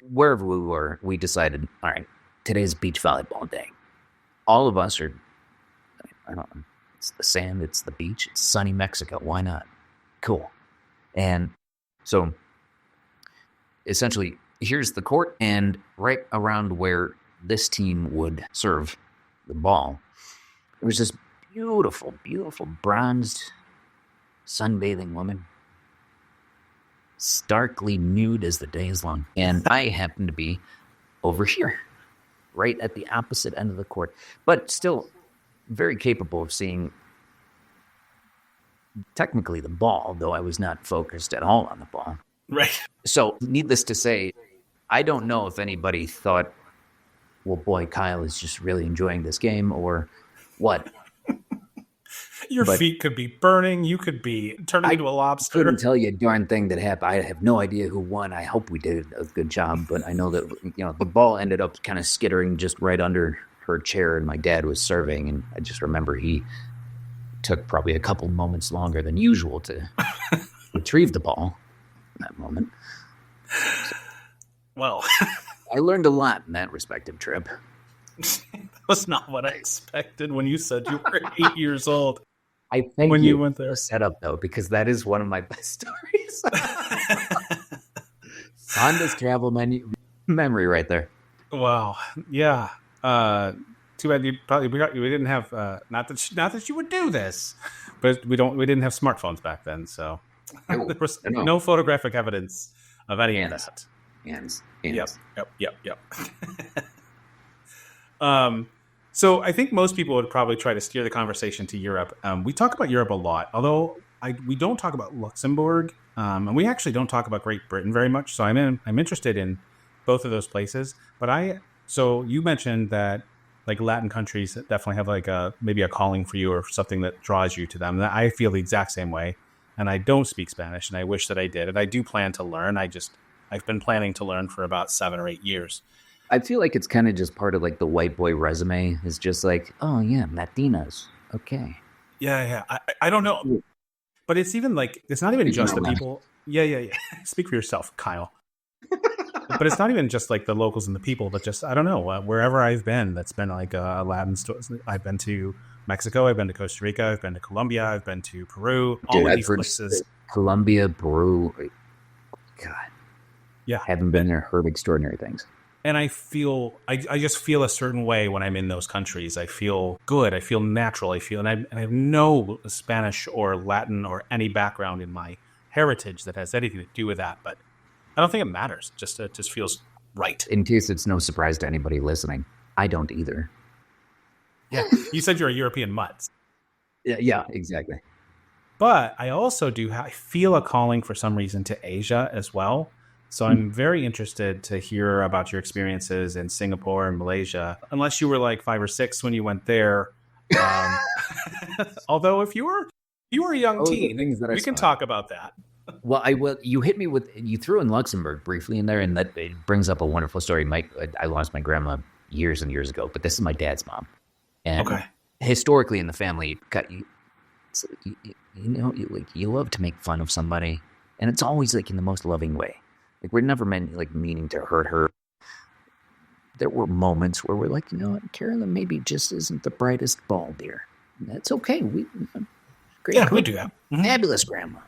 Wherever we were, we decided, all right, today's beach volleyball day. All of us are, I don't know, it's the sand, it's the beach, it's sunny Mexico, why not? Cool. And so, essentially, here's the court, and right around where this team would serve the ball, there was this beautiful, beautiful bronzed, sunbathing woman, starkly nude as the day is long. And I happened to be over here, right at the opposite end of the court, but still very capable of seeing technically the ball, though I was not focused at all on the ball. Right. So, needless to say, I don't know if anybody thought, well, boy, Kyle is just really enjoying this game or what. Your feet could be burning. You could be turning into a lobster. I couldn't tell you a darn thing that happened. I have no idea who won. I hope we did a good job, but I know that the ball ended up kind of skittering just right under her chair, and my dad was serving, and I just remember he took probably a couple moments longer than usual to retrieve the ball in that moment. So, well, I learned a lot in that respective trip. That was not what I expected when you said you were 8 years old. I think when you went there. Set up though, because that is one of my best stories. Sonda's travel memory right there. Wow. Yeah. Too bad we didn't have not that you would do this, but we didn't have smartphones back then, so there was no photographic evidence of any of that. Yep. So I think most people would probably try to steer the conversation to Europe. We talk about Europe a lot, although we don't talk about Luxembourg, and we actually don't talk about Great Britain very much. So I'm interested in both of those places. But so you mentioned that Latin countries definitely have maybe a calling for you or something that draws you to them. I feel the exact same way, and I don't speak Spanish, and I wish that I did, and I do plan to learn. I've been planning to learn for about 7 or 8 years. I feel like it's kind of just part of the white boy resume. It's just oh yeah, Latinas. Okay. Yeah. I don't know, but it's even it's not even just the people. Yeah. Speak for yourself, Kyle. But it's not even just the locals and the people, but just I don't know wherever I've been. That's been a Latin store. I've been to Mexico. I've been to Costa Rica. I've been to Colombia. I've been to Peru. All of these places. Colombia, Peru. God. Yeah. Haven't been there. Heard extraordinary things. And I just feel a certain way when I'm in those countries. I feel good. I feel natural. And I have no Spanish or Latin or any background in my heritage that has anything to do with that. But I don't think it matters. It just feels right. In case it's no surprise to anybody listening, I don't either. Yeah. You said you're a European mutt. Yeah, exactly. But I also I feel a calling for some reason to Asia as well. So I'm very interested to hear about your experiences in Singapore and Malaysia, unless you were 5 or 6 when you went there. Although if you were You were a young Oh, the teen. things that I We can saw. talk about that. Well, you hit me with, you threw in Luxembourg briefly in there, and that it brings up a wonderful story. I lost my grandma years and years ago, but this is my dad's mom. And Okay. historically in the family, you love to make fun of somebody, and it's always like in the most loving way. Like, we're never meant like meaning to hurt her. There were moments where we're like, you know what, Carolyn maybe just isn't the brightest bulb here. That's okay. Great, We do that. Mm-hmm. Fabulous grandma.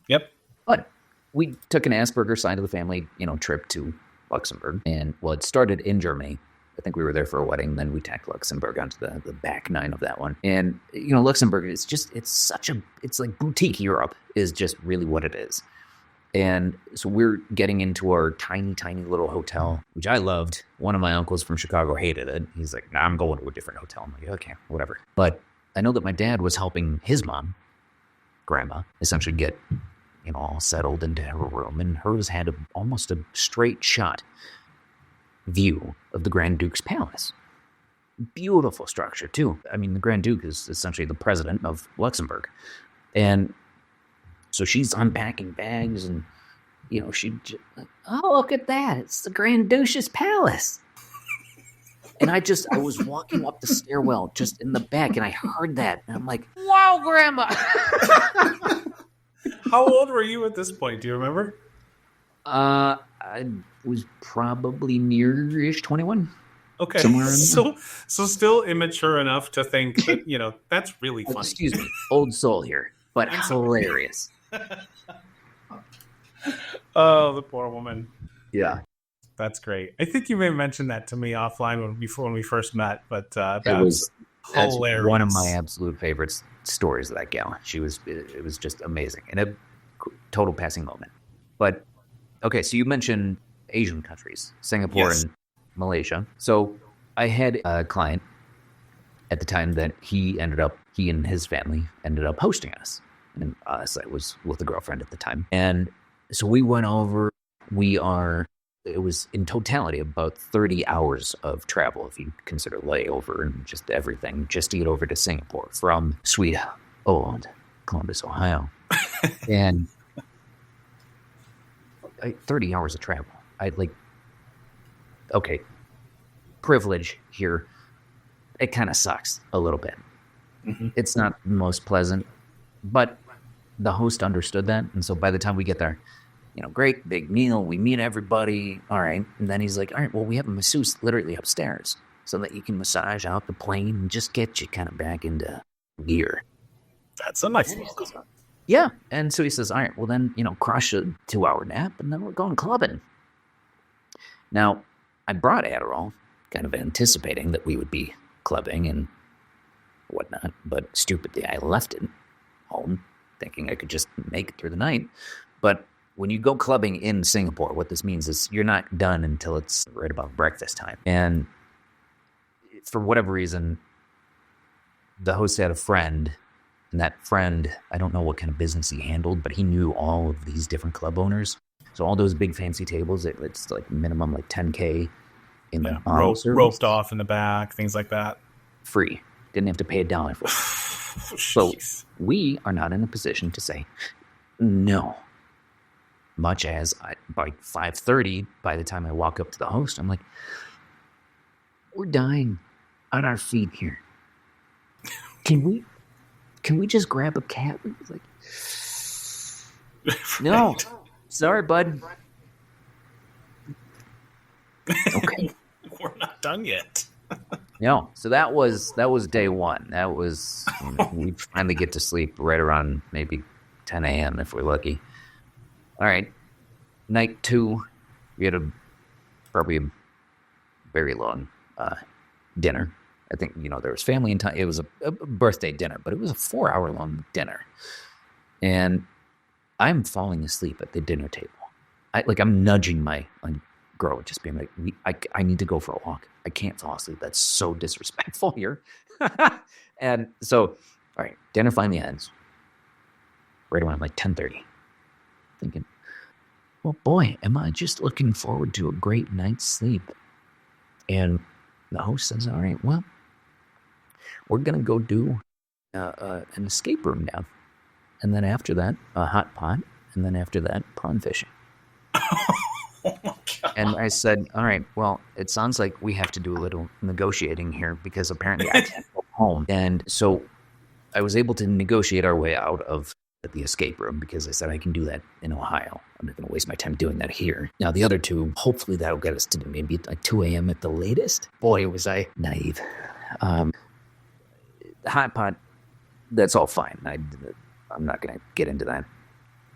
Yep. But we took an Asperger side of the family, trip to Luxembourg, and it started in Germany. I think we were there for a wedding. Then we tacked Luxembourg onto the back nine of that one. And, Luxembourg is it's like boutique Europe is just really what it is. And so we're getting into our tiny, tiny little hotel, which I loved. One of my uncles from Chicago hated it. He's like, nah, I'm going to a different hotel. I'm like, okay, whatever. But I know that my dad was helping his mom, grandma, essentially get, all settled into her room. And hers had almost a straight shot view of the Grand Duke's palace. Beautiful structure, too. I mean, the Grand Duke is essentially the president of Luxembourg. And so she's unpacking bags and, she just, oh, look at that. It's the Grand Duke's palace. And I was walking up the stairwell just in the back, and I heard that. And I'm like, wow, Grandma. How old were you at this point? Do you remember? I was probably near-ish 21. Okay. Somewhere in so still immature enough to think that, that's really funny. Excuse me. Old soul here, but hilarious. Oh, the poor woman. Yeah. That's great. I think you may have mentioned that to me offline when we first met, but that's hilarious. That's one of my absolute favorite stories of that gal. It was just amazing and a total passing moment. But okay, so you mentioned Asian countries, Singapore and Malaysia. So I had a client at the time that he and his family ended up hosting us. And I was with a girlfriend at the time. And so we went over, it was in totality about 30 hours of travel, if you consider layover and just everything, just to get over to Singapore from sweet old Columbus, Ohio. And 30 hours of travel. Okay, privilege here. It kind of sucks a little bit. Mm-hmm. It's not the most pleasant, but the host understood that. And so by the time we get there, great big meal, we meet everybody. All right. And then he's like, all right, well, we have a masseuse literally upstairs so that you can massage out the plane and just get you kind of back into gear. That's a nice welcome. Yeah. And so he says, all right, well then, crush a 2-hour nap and then we're going clubbing. Now, I brought Adderall, kind of anticipating that we would be clubbing and whatnot, but stupidly I left it home thinking I could just make it through the night. But when you go clubbing in Singapore, what this means is you're not done until it's right about breakfast time. And for whatever reason, the host had a friend, and that friend, I don't know what kind of business he handled, but he knew all of these different club owners. So all those big fancy tables, it's like minimum like $10K in the roped off in the back, things like that. Free. Didn't have to pay $1 for it. So we are not in a position to say no. Much as by 5:30, by the time I walk up to the host, I'm like, we're dying on our feet here. Can we just grab a cab? He's like, no, sorry, bud. Okay, we're not done yet. No, so that was day one. That was we finally get to sleep right around maybe 10 a.m. if we're lucky. All right, night 2, we had probably a very long dinner. I think, there was family and time. It was a birthday dinner, but it was a 4-hour long dinner. And I'm falling asleep at the dinner table. I'm nudging my girl, just being like, I need to go for a walk. I can't fall asleep. That's so disrespectful here. And so, all right, dinner finally ends. Right around 10:30. Thinking, well, boy, am I just looking forward to a great night's sleep. And the host says, all right, well, we're going to go do an escape room now. and then after that, a hot pot, and then after that, prawn fishing. Oh my God. And I said, all right, well, it sounds like we have to do a little negotiating here because apparently I can't go home. And so I was able to negotiate our way out of the escape room because I said I can do that in Ohio. I'm not going to waste my time doing that here. Now, the other two, hopefully that'll get us to maybe like 2 a.m. at the latest. Boy, was I naive. The hot pot, that's all fine. I'm not going to get into that.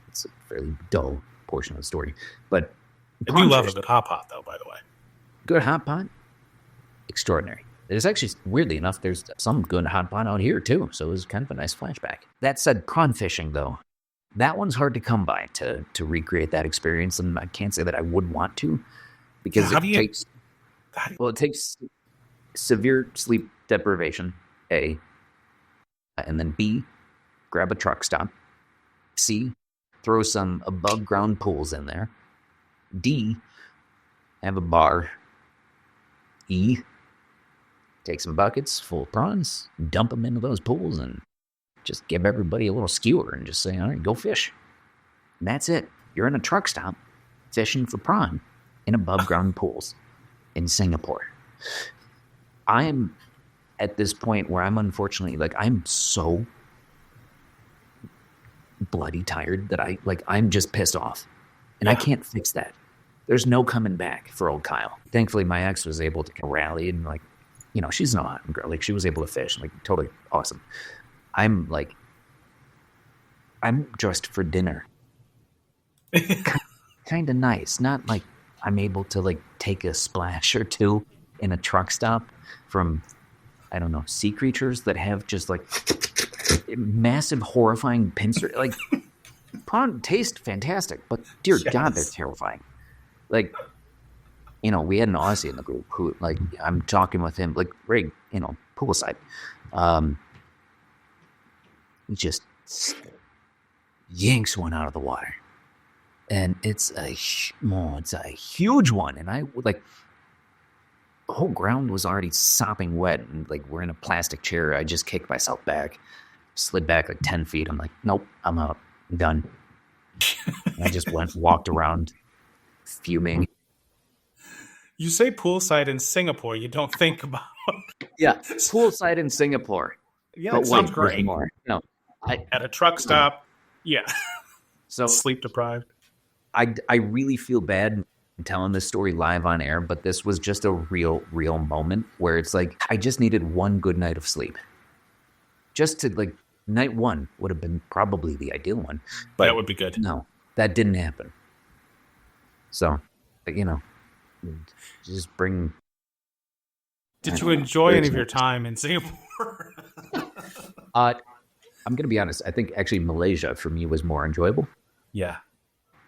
It's a fairly dull portion of the story. But I do love a good hot pot, though, by the way. Good hot pot? Extraordinary. There's actually, weirdly enough, there's some good hot pot out here, too. So it was kind of a nice flashback. That said, prawn fishing, though, that one's hard to come by to recreate that experience. And I can't say that I would want to because it takes severe sleep deprivation, A. And then B, grab a truck stop. C, throw some above ground pools in there. D, have a bar. E, take some buckets full of prawns, dump them into those pools, and just give everybody a little skewer and just say, all right, go fish. And that's it. You're in a truck stop fishing for prawn in above ground pools in Singapore. I am at this point where I'm unfortunately, like, I'm so bloody tired that I'm just pissed off. And I can't fix that. There's no coming back for old Kyle. Thankfully, my ex was able to rally and, like, you know, she's an awesome girl. Like, she was able to fish. Like, totally awesome. I'm dressed for dinner. Kind of nice. Not like I'm able to, like, take a splash or two in a truck stop from, I don't know, sea creatures that have just, like, massive, horrifying pincer. Like, prawn taste fantastic, but dear God, they're terrifying. Like, you know, we had an Aussie in the group who, like, I'm talking with him, like, right, you know, poolside. He just yanks one out of the water. And it's a huge one. And I, like, the whole ground was already sopping wet. And, like, we're in a plastic chair. I just kicked myself back, slid back like 10 feet. I'm like, nope, I'm out. I'm done. And I just walked around fuming. You say poolside in Singapore, you don't think about. Yeah, poolside in Singapore. Yeah, that sounds great. More. No, at a truck stop. Yeah. So sleep deprived. I really feel bad telling this story live on air, but this was just a real moment where it's like I just needed one good night of sleep. Just to, like, night one would have been probably the ideal one. But that would be good. No, that didn't happen. So, you know, just bring. Did you enjoy any of your time in Singapore? I'm going to be honest. I think actually Malaysia for me was more enjoyable. Yeah.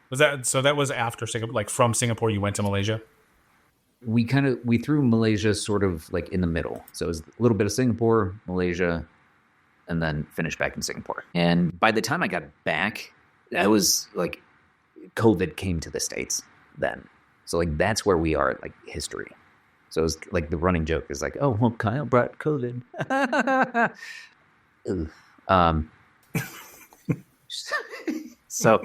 Was that so? That was after Singapore, like from Singapore, you went to Malaysia. We threw Malaysia sort of like in the middle. So it was a little bit of Singapore, Malaysia, and then finished back in Singapore. And by the time I got back, I was like, COVID came to the States then. So, like, that's where we are, like, history. So it's like the running joke is like, oh, well, Kyle brought COVID. So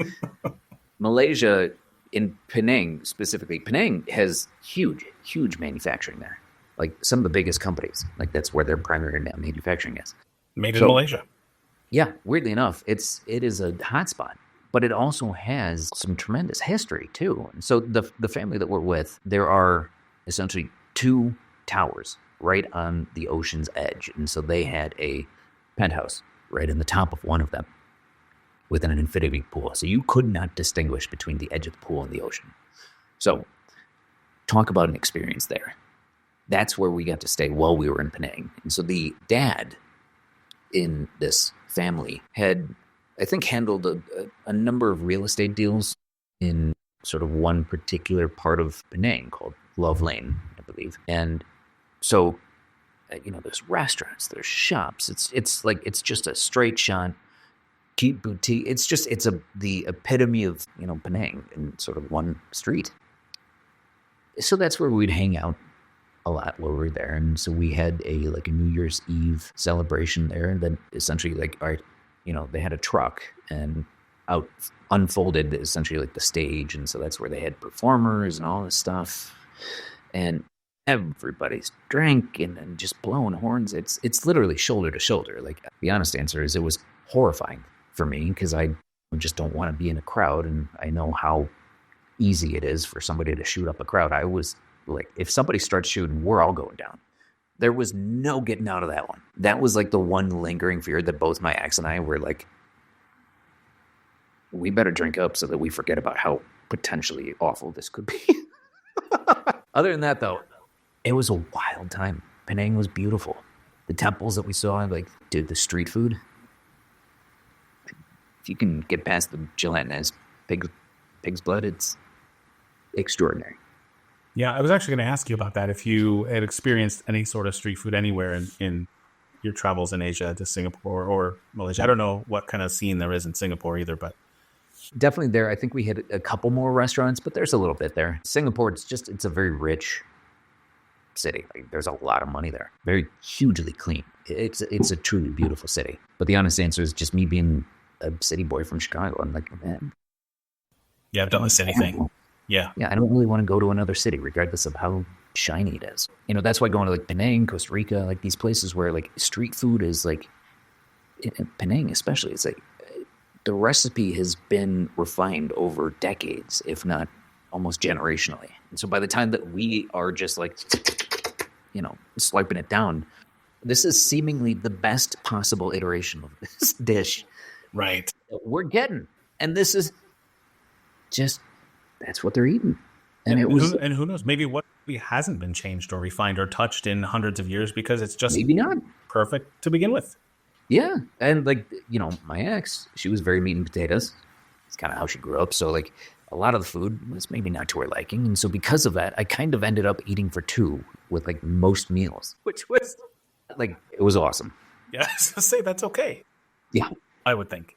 Malaysia, in Penang specifically, Penang has huge manufacturing there. Like, some of the biggest companies. Like, that's where their primary manufacturing is. Made in Malaysia. Yeah, weirdly enough, it is a hotspot. But it also has some tremendous history, too. And so the family that we're with, there are essentially 2 towers right on the ocean's edge. And so they had a penthouse right in the top of one of them with an infinity pool. So you could not distinguish between the edge of the pool and the ocean. So talk about an experience there. That's where we got to stay while we were in Penang. And so the dad in this family had, I think, handled a number of real estate deals in sort of one particular part of Penang called Love Lane, I believe. And so, you know, there's restaurants, there's shops. It's just a straight shot, cute boutique. It's the epitome of, you know, Penang in sort of one street. So that's where we'd hang out a lot while we were there. And so we had a New Year's Eve celebration there that essentially, like, all right, they had a truck and out unfolded essentially like the stage. And so that's where they had performers and all this stuff. And everybody's drinking and just blowing horns. It's literally shoulder to shoulder. Like, the honest answer is it was horrifying for me because I just don't want to be in a crowd. And I know how easy it is for somebody to shoot up a crowd. I was like, if somebody starts shooting, we're all going down. There was no getting out of that one. That was like the one lingering fear that both my ex and I were like, we better drink up so that we forget about how potentially awful this could be. Other than that, though, it was a wild time. Penang was beautiful. The temples that we saw, like, dude, the street food. If you can get past the gelatinous pig's blood, it's extraordinary. Yeah, I was actually going to ask you about that. If you had experienced any sort of street food anywhere in your travels in Asia to Singapore or Malaysia. I don't know what kind of scene there is in Singapore either, but definitely there. I think we hit a couple more restaurants, but there's a little bit there. Singapore, it's a very rich city. Like, there's a lot of money there. Very hugely clean. It's a truly beautiful city. But the honest answer is just me being a city boy from Chicago. I'm like, man. Yeah, I've done the city thing. Yeah. Yeah, I don't really want to go to another city, regardless of how shiny it is. That's why going to like Penang, Costa Rica, like these places where like street food is like, in Penang especially, it's like the recipe has been refined over decades, if not almost generationally. And so by the time that we are just like, swiping it down, this is seemingly the best possible iteration of this dish. Right. We're getting. And this is just, that's what they're eating. And who knows, maybe what hasn't been changed or refined or touched in hundreds of years because it's just maybe not perfect to begin with. Yeah. And like, my ex, she was very meat and potatoes. It's kind of how she grew up. So like a lot of the food was maybe not to her liking. And so because of that, I kind of ended up eating for two with like most meals, which was like, it was awesome. Yeah. So say that's okay. Yeah. I would think.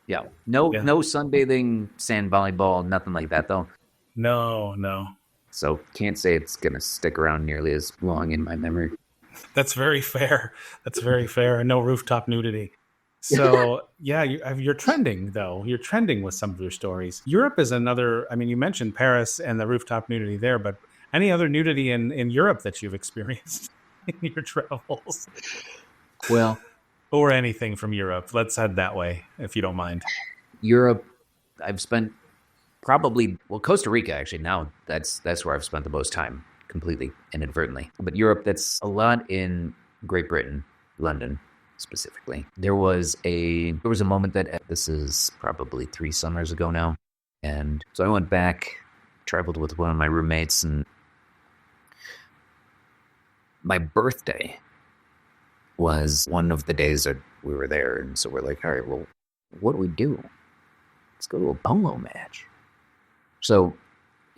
Yeah. No sunbathing, sand volleyball, nothing like that though. No. So can't say it's going to stick around nearly as long in my memory. That's very fair. And no rooftop nudity. So yeah, you're trending though. You're trending with some of your stories. Europe is another, you mentioned Paris and the rooftop nudity there, but any other nudity in Europe that you've experienced in your travels? Well, or anything from Europe. Let's head that way, if you don't mind. Europe, I've spent Costa Rica, actually, now that's where I've spent the most time, completely inadvertently. But Europe, that's a lot in Great Britain, London specifically. There was a moment that, this is probably 3 summers ago now. And so I went back, traveled with one of my roommates, and my birthday was one of the days that we were there. And so we're like, all right, well, what do we do? Let's go to a polo match. So,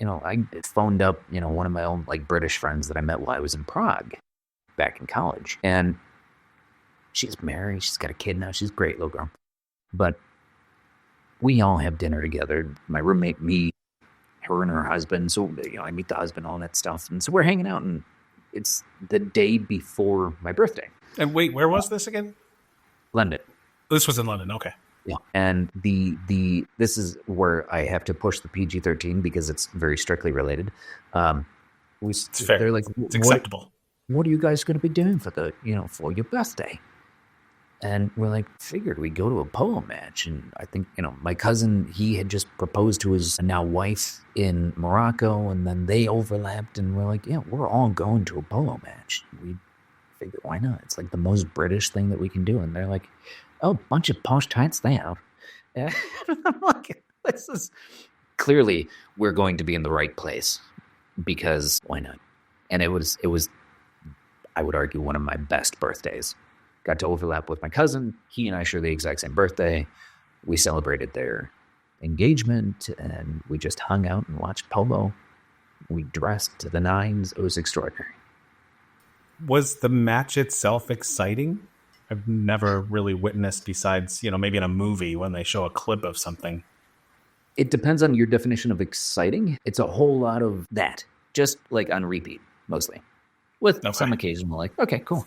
I phoned up, one of my own like British friends that I met while I was in Prague back in college. And she's married. She's got a kid now. She's a great little girl. But we all have dinner together. My roommate, me, her and her husband. So, I meet the husband, all that stuff. And so we're hanging out, and it's the day before my birthday. And wait, where was this again? London. This was in London. Okay. Yeah. And this is where I have to push the PG-13 because it's very strictly related. It's fair. They're like, it's acceptable. What are you guys going to be doing for for your birthday? And we're like, figured we'd go to a polo match. And I think, my cousin, he had just proposed to his now wife in Morocco, and then they overlapped, and we're like, yeah, we're all going to a polo match. We figured, why not? It's like the most British thing that we can do. And they're like, oh, bunch of posh tights they have. And I'm like, this is clearly, we're going to be in the right place because why not? And it was, I would argue, one of my best birthdays. Got to overlap with my cousin. He and I share the exact same birthday. We celebrated their engagement, and we just hung out and watched polo. We dressed to the nines. It was extraordinary. Was the match itself exciting? I've never really witnessed, besides, maybe in a movie when they show a clip of something. It depends on your definition of exciting. It's a whole lot of that, just like on repeat, mostly. With some occasional like, okay, cool.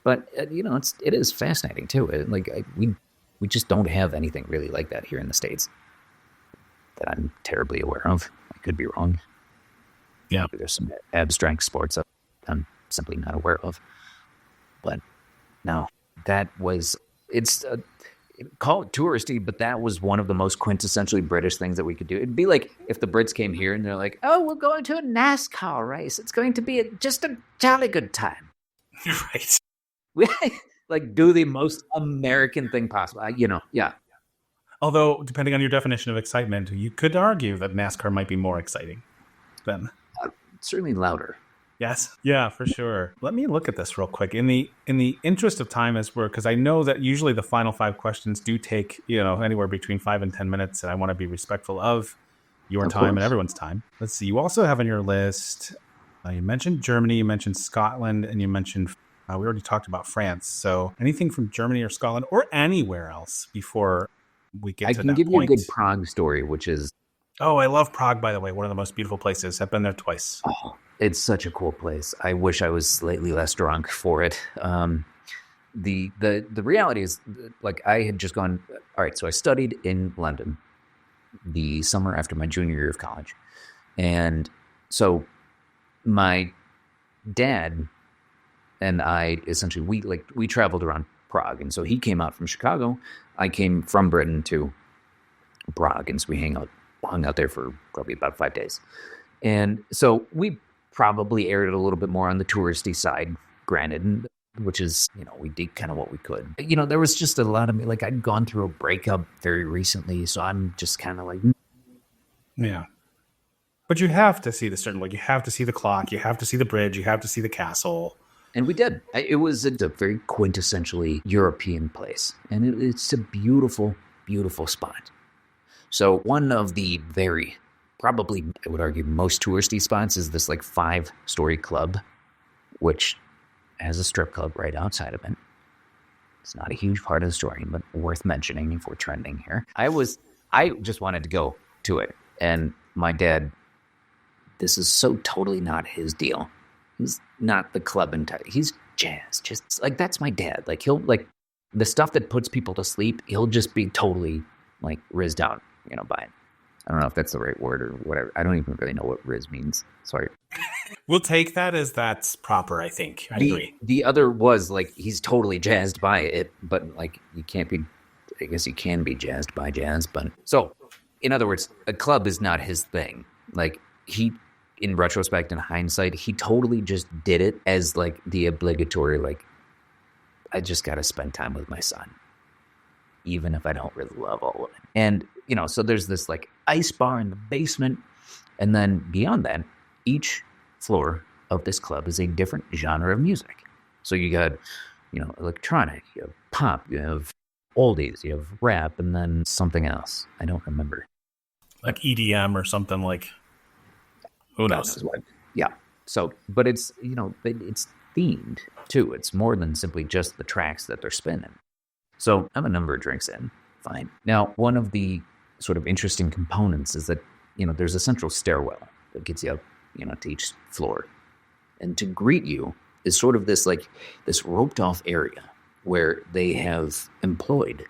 But it is fascinating too. We just don't have anything really like that here in the States that I'm terribly aware of. I could be wrong. Yeah, there's some abstract sports that I'm simply not aware of. But no, call it touristy, but that was one of the most quintessentially British things that we could do. It'd be like if the Brits came here and they're like, "Oh, we're going to a NASCAR race. It's going to be just a jolly good time." Right. We do the most American thing possible. Yeah. Although, depending on your definition of excitement, you could argue that NASCAR might be more exciting than certainly louder. Yes. Yeah, for sure. Let me look at this real quick. In the interest of time, because I know that usually the final 5 questions do take, anywhere between 5 and 10 minutes, and I want to be respectful of your time and everyone's time. Let's see. You also have on your list, you mentioned Germany, you mentioned Scotland, and you mentioned, we already talked about France. So anything from Germany or Scotland or anywhere else before we get to that point? I can give you a good Prague story, which is... Oh, I love Prague, by the way. One of the most beautiful places. I've been there twice. Oh, it's such a cool place. I wish I was slightly less drunk for it. The reality is, I had just gone... All right, so I studied in London the summer after my junior year of college. And so my dad and I, essentially, we traveled around Prague. And so he came out from Chicago. I came from Britain to Prague. And so we hung out there for probably about 5 days. And so we probably aired it a little bit more on the touristy side, granted, which is, we did kind of what we could. There was just a lot of me, I'd gone through a breakup very recently, so I'm just kind of yeah. But you have to see the certain, you have to see the clock, you have to see the bridge, you have to see the castle. And we did. It was a very quintessentially European place. And it's a beautiful, beautiful spot. So one of the probably, I would argue, most touristy spots is this 5-story club, which has a strip club right outside of it. It's not a huge part of the story, but worth mentioning if we're trending here. I just wanted to go to it. And my dad, this is so totally not his deal. He's not the club entirely. He's jazz. Just that's my dad. He'll the stuff that puts people to sleep, he'll just be totally rizzed out, by it. I don't know if that's the right word or whatever. I don't even really know what Riz means. Sorry. We'll take that as that's proper, I think. I agree. The other was he's totally jazzed by it, but you can't be, I guess you can be jazzed by jazz. But so, in other words, a club is not his thing. He, in retrospect and hindsight, he totally just did it as the obligatory, I just got to spend time with my son, even if I don't really love all of it. And, so there's this ice bar in the basement. And then beyond that, each floor of this club is a different genre of music. So you got, electronic, you have pop, you have oldies, you have rap, and then something else. I don't remember. EDM or something who knows? Yeah. So, but it's, it's themed too. It's more than simply just the tracks that they're spinning. So I'm a number of drinks in. Fine. Now, one of the sort of interesting components is that, there's a central stairwell that gets you up, to each floor. And to greet you is sort of this this roped off area where they have employed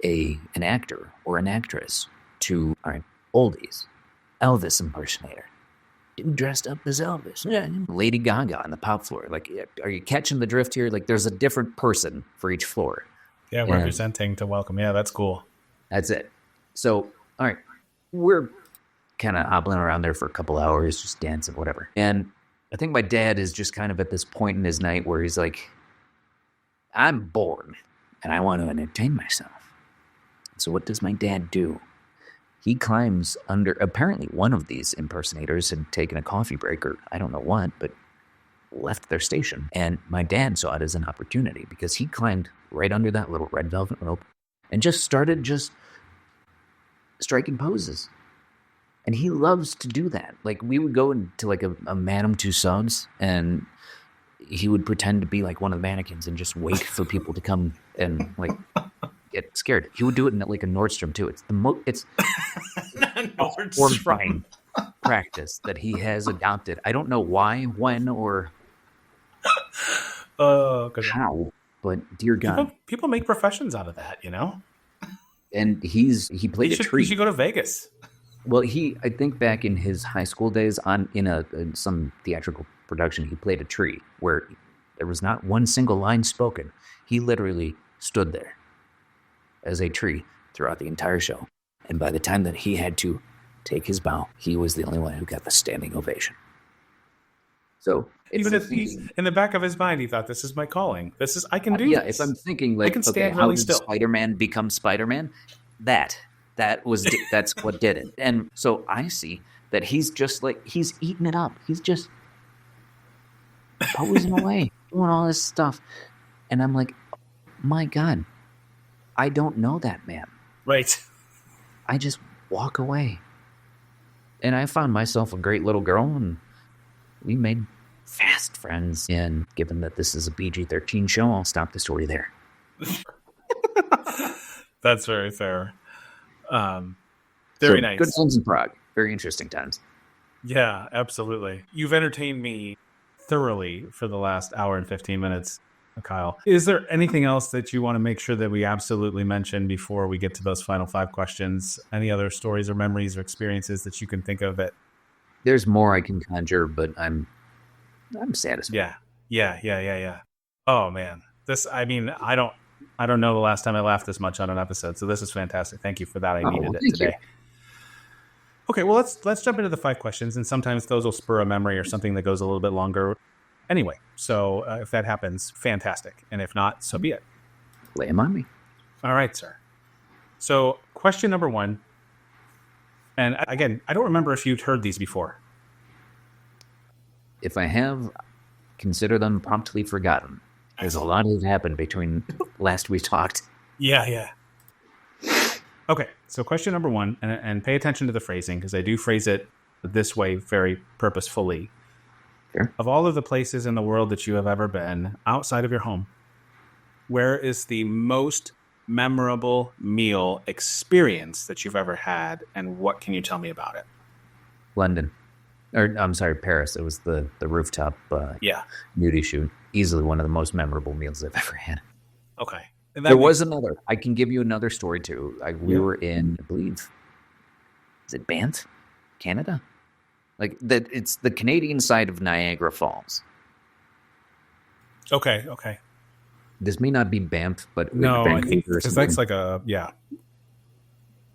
an actor or an actress to, all right, oldies, Elvis impersonator, dressed up as Elvis, Lady Gaga on the pop floor. Are you catching the drift here? There's a different person for each floor. Yeah, representing to welcome. Yeah, that's cool. That's it. So, all right, we're kind of hobbling around there for a couple hours, just dancing, whatever. And I think my dad is just kind of at this point in his night where he's I'm bored and I want to entertain myself. So what does my dad do? He climbs under, apparently one of these impersonators had taken a coffee break or I don't know what, but left their station. And my dad saw it as an opportunity because he climbed right under that little red velvet rope and just started striking poses. And he loves to do that. We would go into a Madame Tussauds and he would pretend to be one of the mannequins and just wait for people to come and get scared. He would do it in a Nordstrom too. It's it's horrifying practice that he has adopted. I don't know why, when, or how, but dear God. People make professions out of that, And he played a tree. He should go to Vegas. Well, I think back in his high school days in some theatrical production, he played a tree where there was not one single line spoken. He literally stood there as a tree throughout the entire show. And by the time that he had to take his bow, he was the only one who got the standing ovation. So even if in the back of his mind, he thought, "This is my calling. I can do." Yeah, this. if I'm thinking like, I can stand how really did still. Spider-Man become Spider-Man? That's what did it. And so I see that he's just like, he's eating it up. He's just posing away, doing all this stuff. And I'm like, my God, I don't know that man. Right. I just walk away. And I found myself a great little girl, and we made fast friends. And given that this is a PG-13 show, I'll stop the story there. That's very fair. Very nice. Good times in Prague. Very interesting times. Yeah, absolutely. You've entertained me thoroughly for the last hour and 15 minutes, Kyle. Is there anything else that you want to make sure that we absolutely mention before we get to those final 5 questions? Any other stories or memories or experiences that you can think of that? There's more I can conjure, but I'm satisfied. Yeah. Oh man. I don't know the last time I laughed this much on an episode, so this is fantastic. Thank you for that. I needed it today. Okay, well let's jump into the 5 questions, and sometimes those will spur a memory or something that goes a little bit longer. Anyway, so if that happens, fantastic, and if not, so be it. Lay them on me. All right, sir. So question number 1, and again, I don't remember if you'd heard these before. If I have, consider them promptly forgotten. There's a lot that happened between last we talked. Yeah. Okay, so question number 1, and pay attention to the phrasing, because I do phrase it this way very purposefully. Sure. Of all of the places in the world that you have ever been, outside of your home, where is the most memorable meal experience that you've ever had, and what can you tell me about it? London. Or, I'm sorry, Paris. It was the rooftop nudie shoot. Easily one of the most memorable meals I've ever had. Okay. There was another. I can give you another story, too. We were in, I believe, is it Banff, Canada? Like, it's the Canadian side of Niagara Falls. Okay. This may not be Banff, but no, I think because that's like a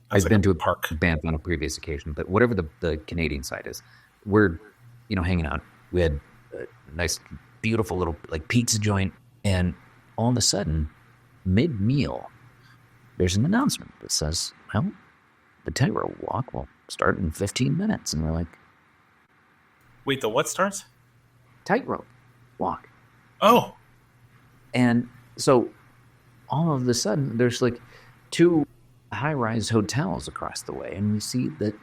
I've been to a park Banff on a previous occasion, but whatever the Canadian side is, we're hanging out. We had a nice, beautiful little like pizza joint, and all of a sudden, mid-meal, there's an announcement that says, "Well, the tightrope walk will start in 15 minutes," and we're like, "Wait, the what starts?" Tightrope walk. Oh. And so all of a sudden, there's like 2 high-rise hotels across the way, and we see that,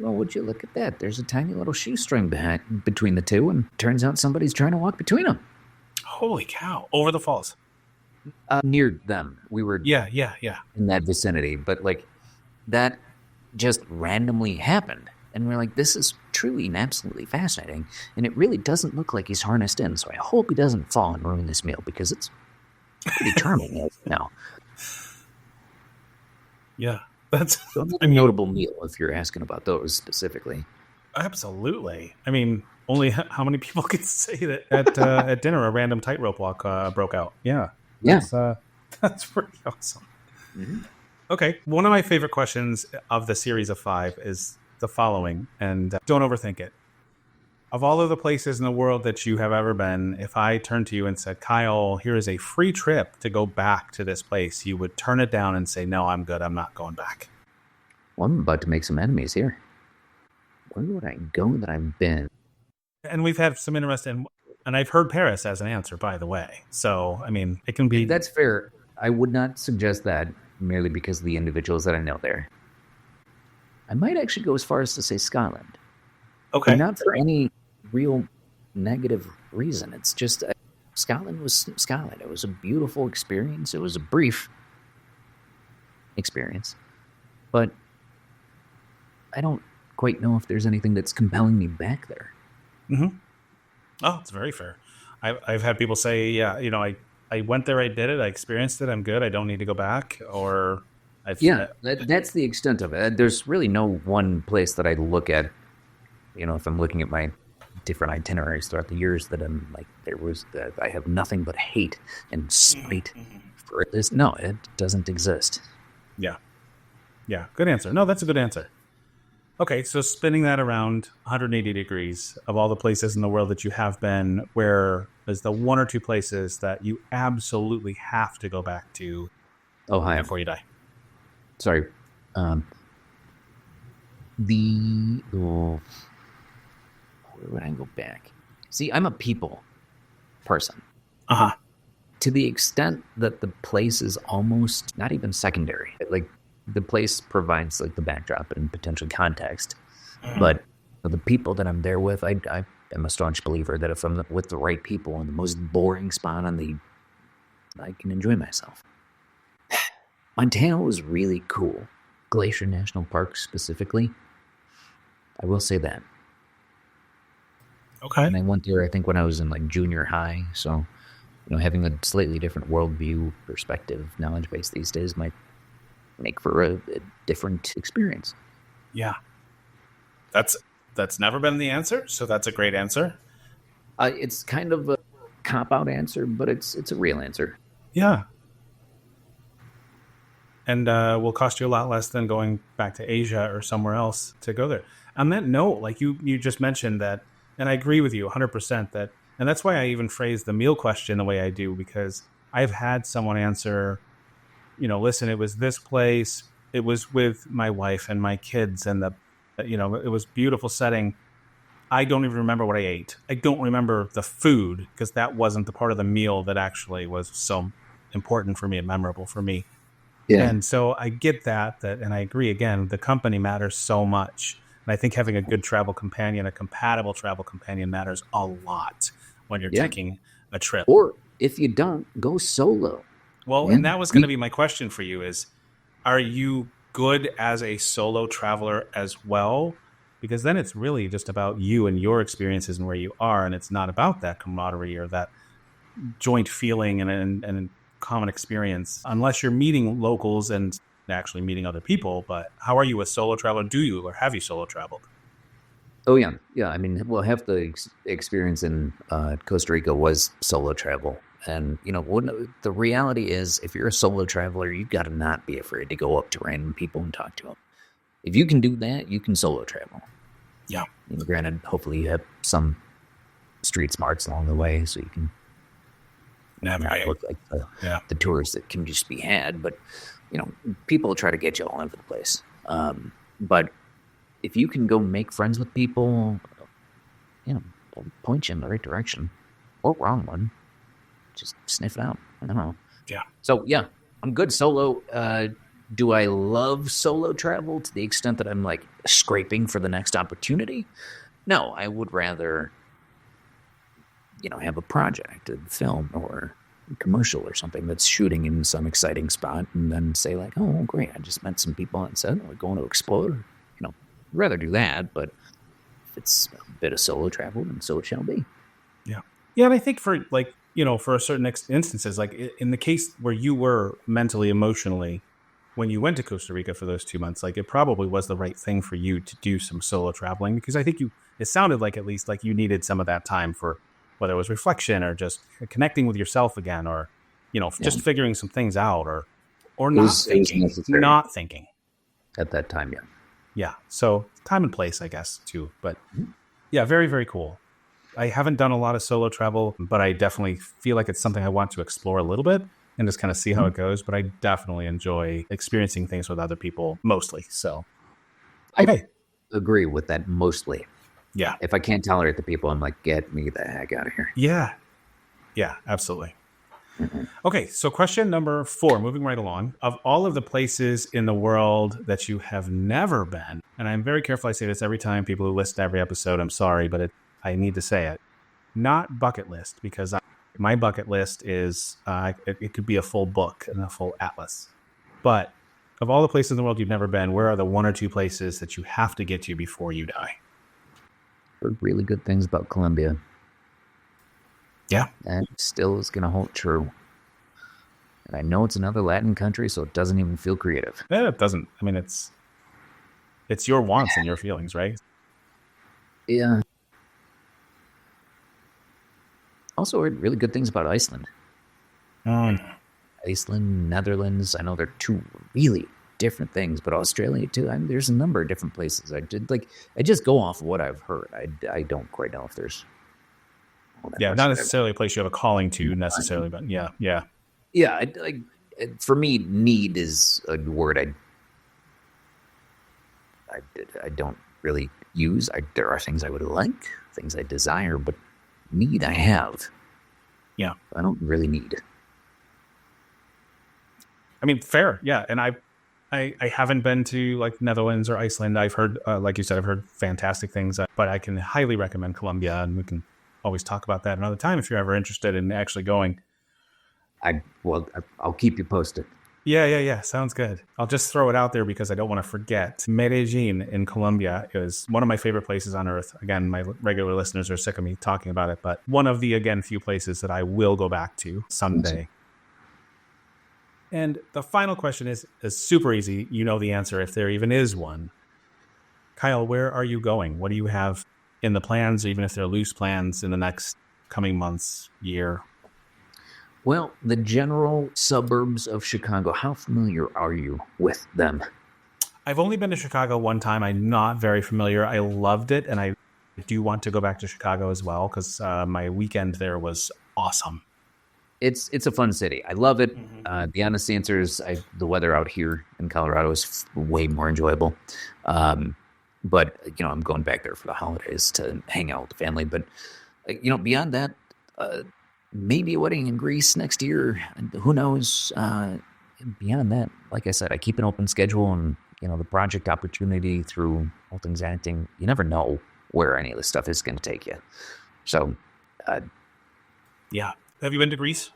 well, would you look at that? There's a tiny little shoestring between the 2, and turns out somebody's trying to walk between them. Holy cow. Over the falls. Near them. We were yeah in that vicinity, but like that just randomly happened. And we're like, this is truly and absolutely fascinating. And it really doesn't look like he's harnessed in. So I hope he doesn't fall and ruin this meal, because it's pretty charming now. Yeah. That's a notable meal if you're asking about those specifically. Absolutely. I mean, only how many people could say that at dinner a random tightrope walk broke out? Yeah. That's pretty awesome. Mm-hmm. Okay. One of my favorite questions of the series of 5 is the following, and don't overthink it. Of all of the places in the world that you have ever been, if I turned to you and said, "Kyle, here is a free trip to go back to this place," you would turn it down and say, "No, I'm good. I'm not going back." Well, I'm about to make some enemies here. Where would I go that I've been? And we've had some interest in, and I've heard Paris as an answer, by the way. So, I mean, it can be... That's fair. I would not suggest that merely because of the individuals that I know there. I might actually go as far as to say Scotland. Okay. And not for any real negative reason. It's just Scotland was Scotland. It was a beautiful experience. It was a brief experience. But I don't quite know if there's anything that's compelling me back there. Mm-hmm. Oh, it's very fair. I've had people say, yeah, I went there, I did it, I experienced it, I'm good, I don't need to go back, or Yeah, that's the extent of it. There's really no one place that I look at, if I'm looking at my different itineraries throughout the years that I'm like, that I have nothing but hate and spite for this. No, it doesn't exist. Yeah. Yeah, good answer. No, that's a good answer. Okay, so spinning that around 180 degrees, of all the places in the world that you have been, where is the one or two places that you absolutely have to go back to before you die? Sorry. Where would I go back? See, I'm a people person. Uh-huh. To the extent that the place is almost not even secondary. Like, the place provides like the backdrop and potential context, but the people that I'm there with, I am a staunch believer that if I'm with the right people in the most boring spot I can enjoy myself. Montana was really cool. Glacier National Park specifically. I will say that. Okay. And I went there, I think, when I was in like junior high. So, having a slightly different worldview, perspective, knowledge base these days might make for a different experience. Yeah. That's never been the answer, so that's a great answer. It's kind of a cop-out answer, but it's a real answer. Yeah. And will cost you a lot less than going back to Asia or somewhere else to go there. On that note, like you just mentioned that, and I agree with you 100% that, and that's why I even phrase the meal question the way I do, because I've had someone answer, listen, it was this place, it was with my wife and my kids, and it was beautiful setting. I don't even remember what I ate. I don't remember the food, because that wasn't the part of the meal that actually was so important for me and memorable for me. Yeah. And so I get that, and I agree, again, the company matters so much. And I think having a good travel companion, a compatible travel companion, matters a lot when you're taking a trip. Or if you don't, go solo. Well, and that was going to be my question for you is, are you good as a solo traveler as well? Because then it's really just about you and your experiences and where you are, and it's not about that camaraderie or that joint feeling and common experience, unless you're meeting locals and actually meeting other people. But how are you a solo traveler? Do you, or have you solo traveled? Oh, yeah. Yeah, I mean, well, half the experience in Costa Rica was solo travel. And, the reality is, if you're a solo traveler, you've got to not be afraid to go up to random people and talk to them. If you can do that, you can solo travel. Yeah. Granted, hopefully you have some street smarts along the way, so you can not look like the tourist that can just be had. But, people try to get you all over the place. But if you can go make friends with people, they'll point you in the right direction, or wrong one. Just sniff it out. I don't know. Yeah. So, yeah, I'm good solo. Do I love solo travel to the extent that I'm like scraping for the next opportunity? No, I would rather, have a project, a film or a commercial or something that's shooting in some exciting spot, and then say like, oh, great, I just met some people and said we're going to explore. I'd rather do that, but if it's a bit of solo travel, then so it shall be. Yeah. Yeah, and I think for like, for a certain instances, like in the case where you were mentally, emotionally, when you went to Costa Rica for those 2 months, like it probably was the right thing for you to do some solo traveling, because I think it sounded like at least like you needed some of that time for whether it was reflection or just connecting with yourself again, or, just figuring some things out or not thinking at that time. Yeah. Yeah. So time and place, I guess, too. But yeah, very, very cool. I haven't done a lot of solo travel, but I definitely feel like it's something I want to explore a little bit and just kind of see how it goes. But I definitely enjoy experiencing things with other people mostly. So I agree with that mostly. Yeah. If I can't tolerate the people, I'm like, get me the heck out of here. Yeah. Yeah, absolutely. Mm-hmm. Okay, so question number 4, moving right along. Of all of the places in the world that you have never been, and I'm very careful I say this every time, people who listen to every episode, I'm sorry, but I need to say it. Not bucket list, because my bucket list is, it could be a full book and a full atlas. But of all the places in the world you've never been, where are the 1 or 2 places that you have to get to before you die? Heard really good things about Colombia. Yeah. That still is going to hold true. And I know it's another Latin country, so it doesn't even feel creative. It doesn't. I mean, it's your wants and your feelings, right? Yeah. Also, heard really good things about Iceland. Iceland, Netherlands. I know they're two really different things, but Australia too. I mean, there's a number of different places. I just go off of what I've heard. I don't quite know if there's. Yeah, not necessarily a place you have a calling to necessarily, but yeah. Yeah, for me, need is a word I don't really use. There are things I would like, things I desire, but need I have. Yeah. I don't really need. I mean, fair. Yeah. And I haven't been to like Netherlands or Iceland. I've heard, like you said, I've heard fantastic things, but I can highly recommend Colombia, and we can always talk about that another time if you're ever interested in actually going. I'll keep you posted. Yeah. Sounds good. I'll just throw it out there because I don't want to forget. Medellin in Colombia is one of my favorite places on earth. Again, my regular listeners are sick of me talking about it, but one of the, again, few places that I will go back to someday. And the final question is super easy. You know the answer if there even is one. Kyle, where are you going? What do you have in the plans, even if they're loose plans, in the next coming months, year? Well, the general suburbs of Chicago, how familiar are you with them? I've only been to Chicago one time. I'm not very familiar. I loved it, and I do want to go back to Chicago as well because my weekend there was awesome. It's a fun city. I love it. The honest answer is the weather out here in Colorado is way more enjoyable. But, I'm going back there for the holidays to hang out with the family. But, beyond that, maybe a wedding in Greece next year. Who knows? Beyond that, like I said, I keep an open schedule, and, the project opportunity through all things acting, you never know where any of this stuff is going to take you. So, yeah. Have you been to Greece?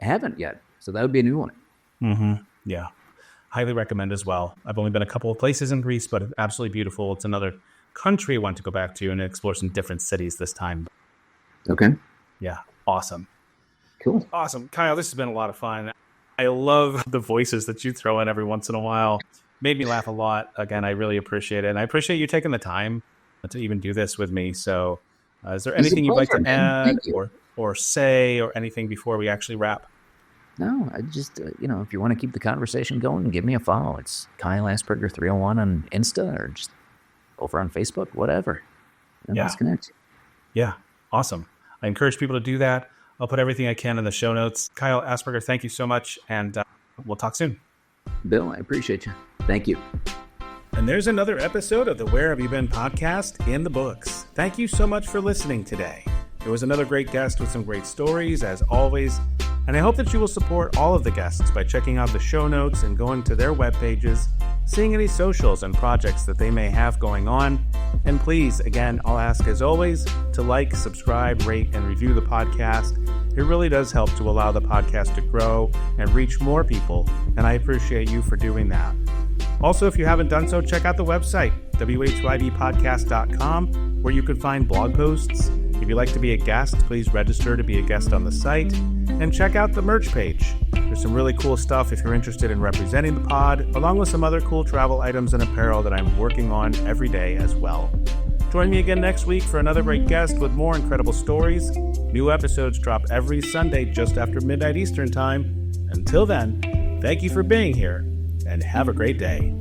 I haven't yet, so that would be a new one. Yeah. Highly recommend as well. I've only been a couple of places in Greece, but it's absolutely beautiful. It's another country I want to go back to and explore some different cities this time. Okay. Yeah. Awesome. Cool. Awesome. Kyle, this has been a lot of fun. I love the voices that you throw in every once in a while. Made me laugh a lot. Again, I really appreciate it. And I appreciate you taking the time to even do this with me. So is there anything you'd like to add or say or anything before we actually wrap? No, I just, if you want to keep the conversation going, give me a follow. It's Kyle Asperger 301 on Insta or just over on Facebook, whatever. Let's connect. Yeah, awesome. I encourage people to do that. I'll put everything I can in the show notes. Kyle Asperger, thank you so much, and we'll talk soon. Bill, I appreciate you. Thank you. And there's another episode of the Where Have You Been podcast in the books. Thank you so much for listening today. There was another great guest with some great stories, as always, and I hope that you will support all of the guests by checking out the show notes and going to their web pages, seeing any socials and projects that they may have going on. And please, again, I'll ask as always to like, subscribe, rate, and review the podcast. It really does help to allow the podcast to grow and reach more people, and I appreciate you for doing that. Also, if you haven't done so, check out the website, whybpodcast.com, where you can find blog posts. If you'd like to be a guest, please register to be a guest on the site, and check out the merch page. There's some really cool stuff if you're interested in representing the pod, along with some other cool travel items and apparel that I'm working on every day as well. Join me again next week for another great guest with more incredible stories. New episodes drop every Sunday just after midnight Eastern Time. Until then, thank you for being here, and have a great day.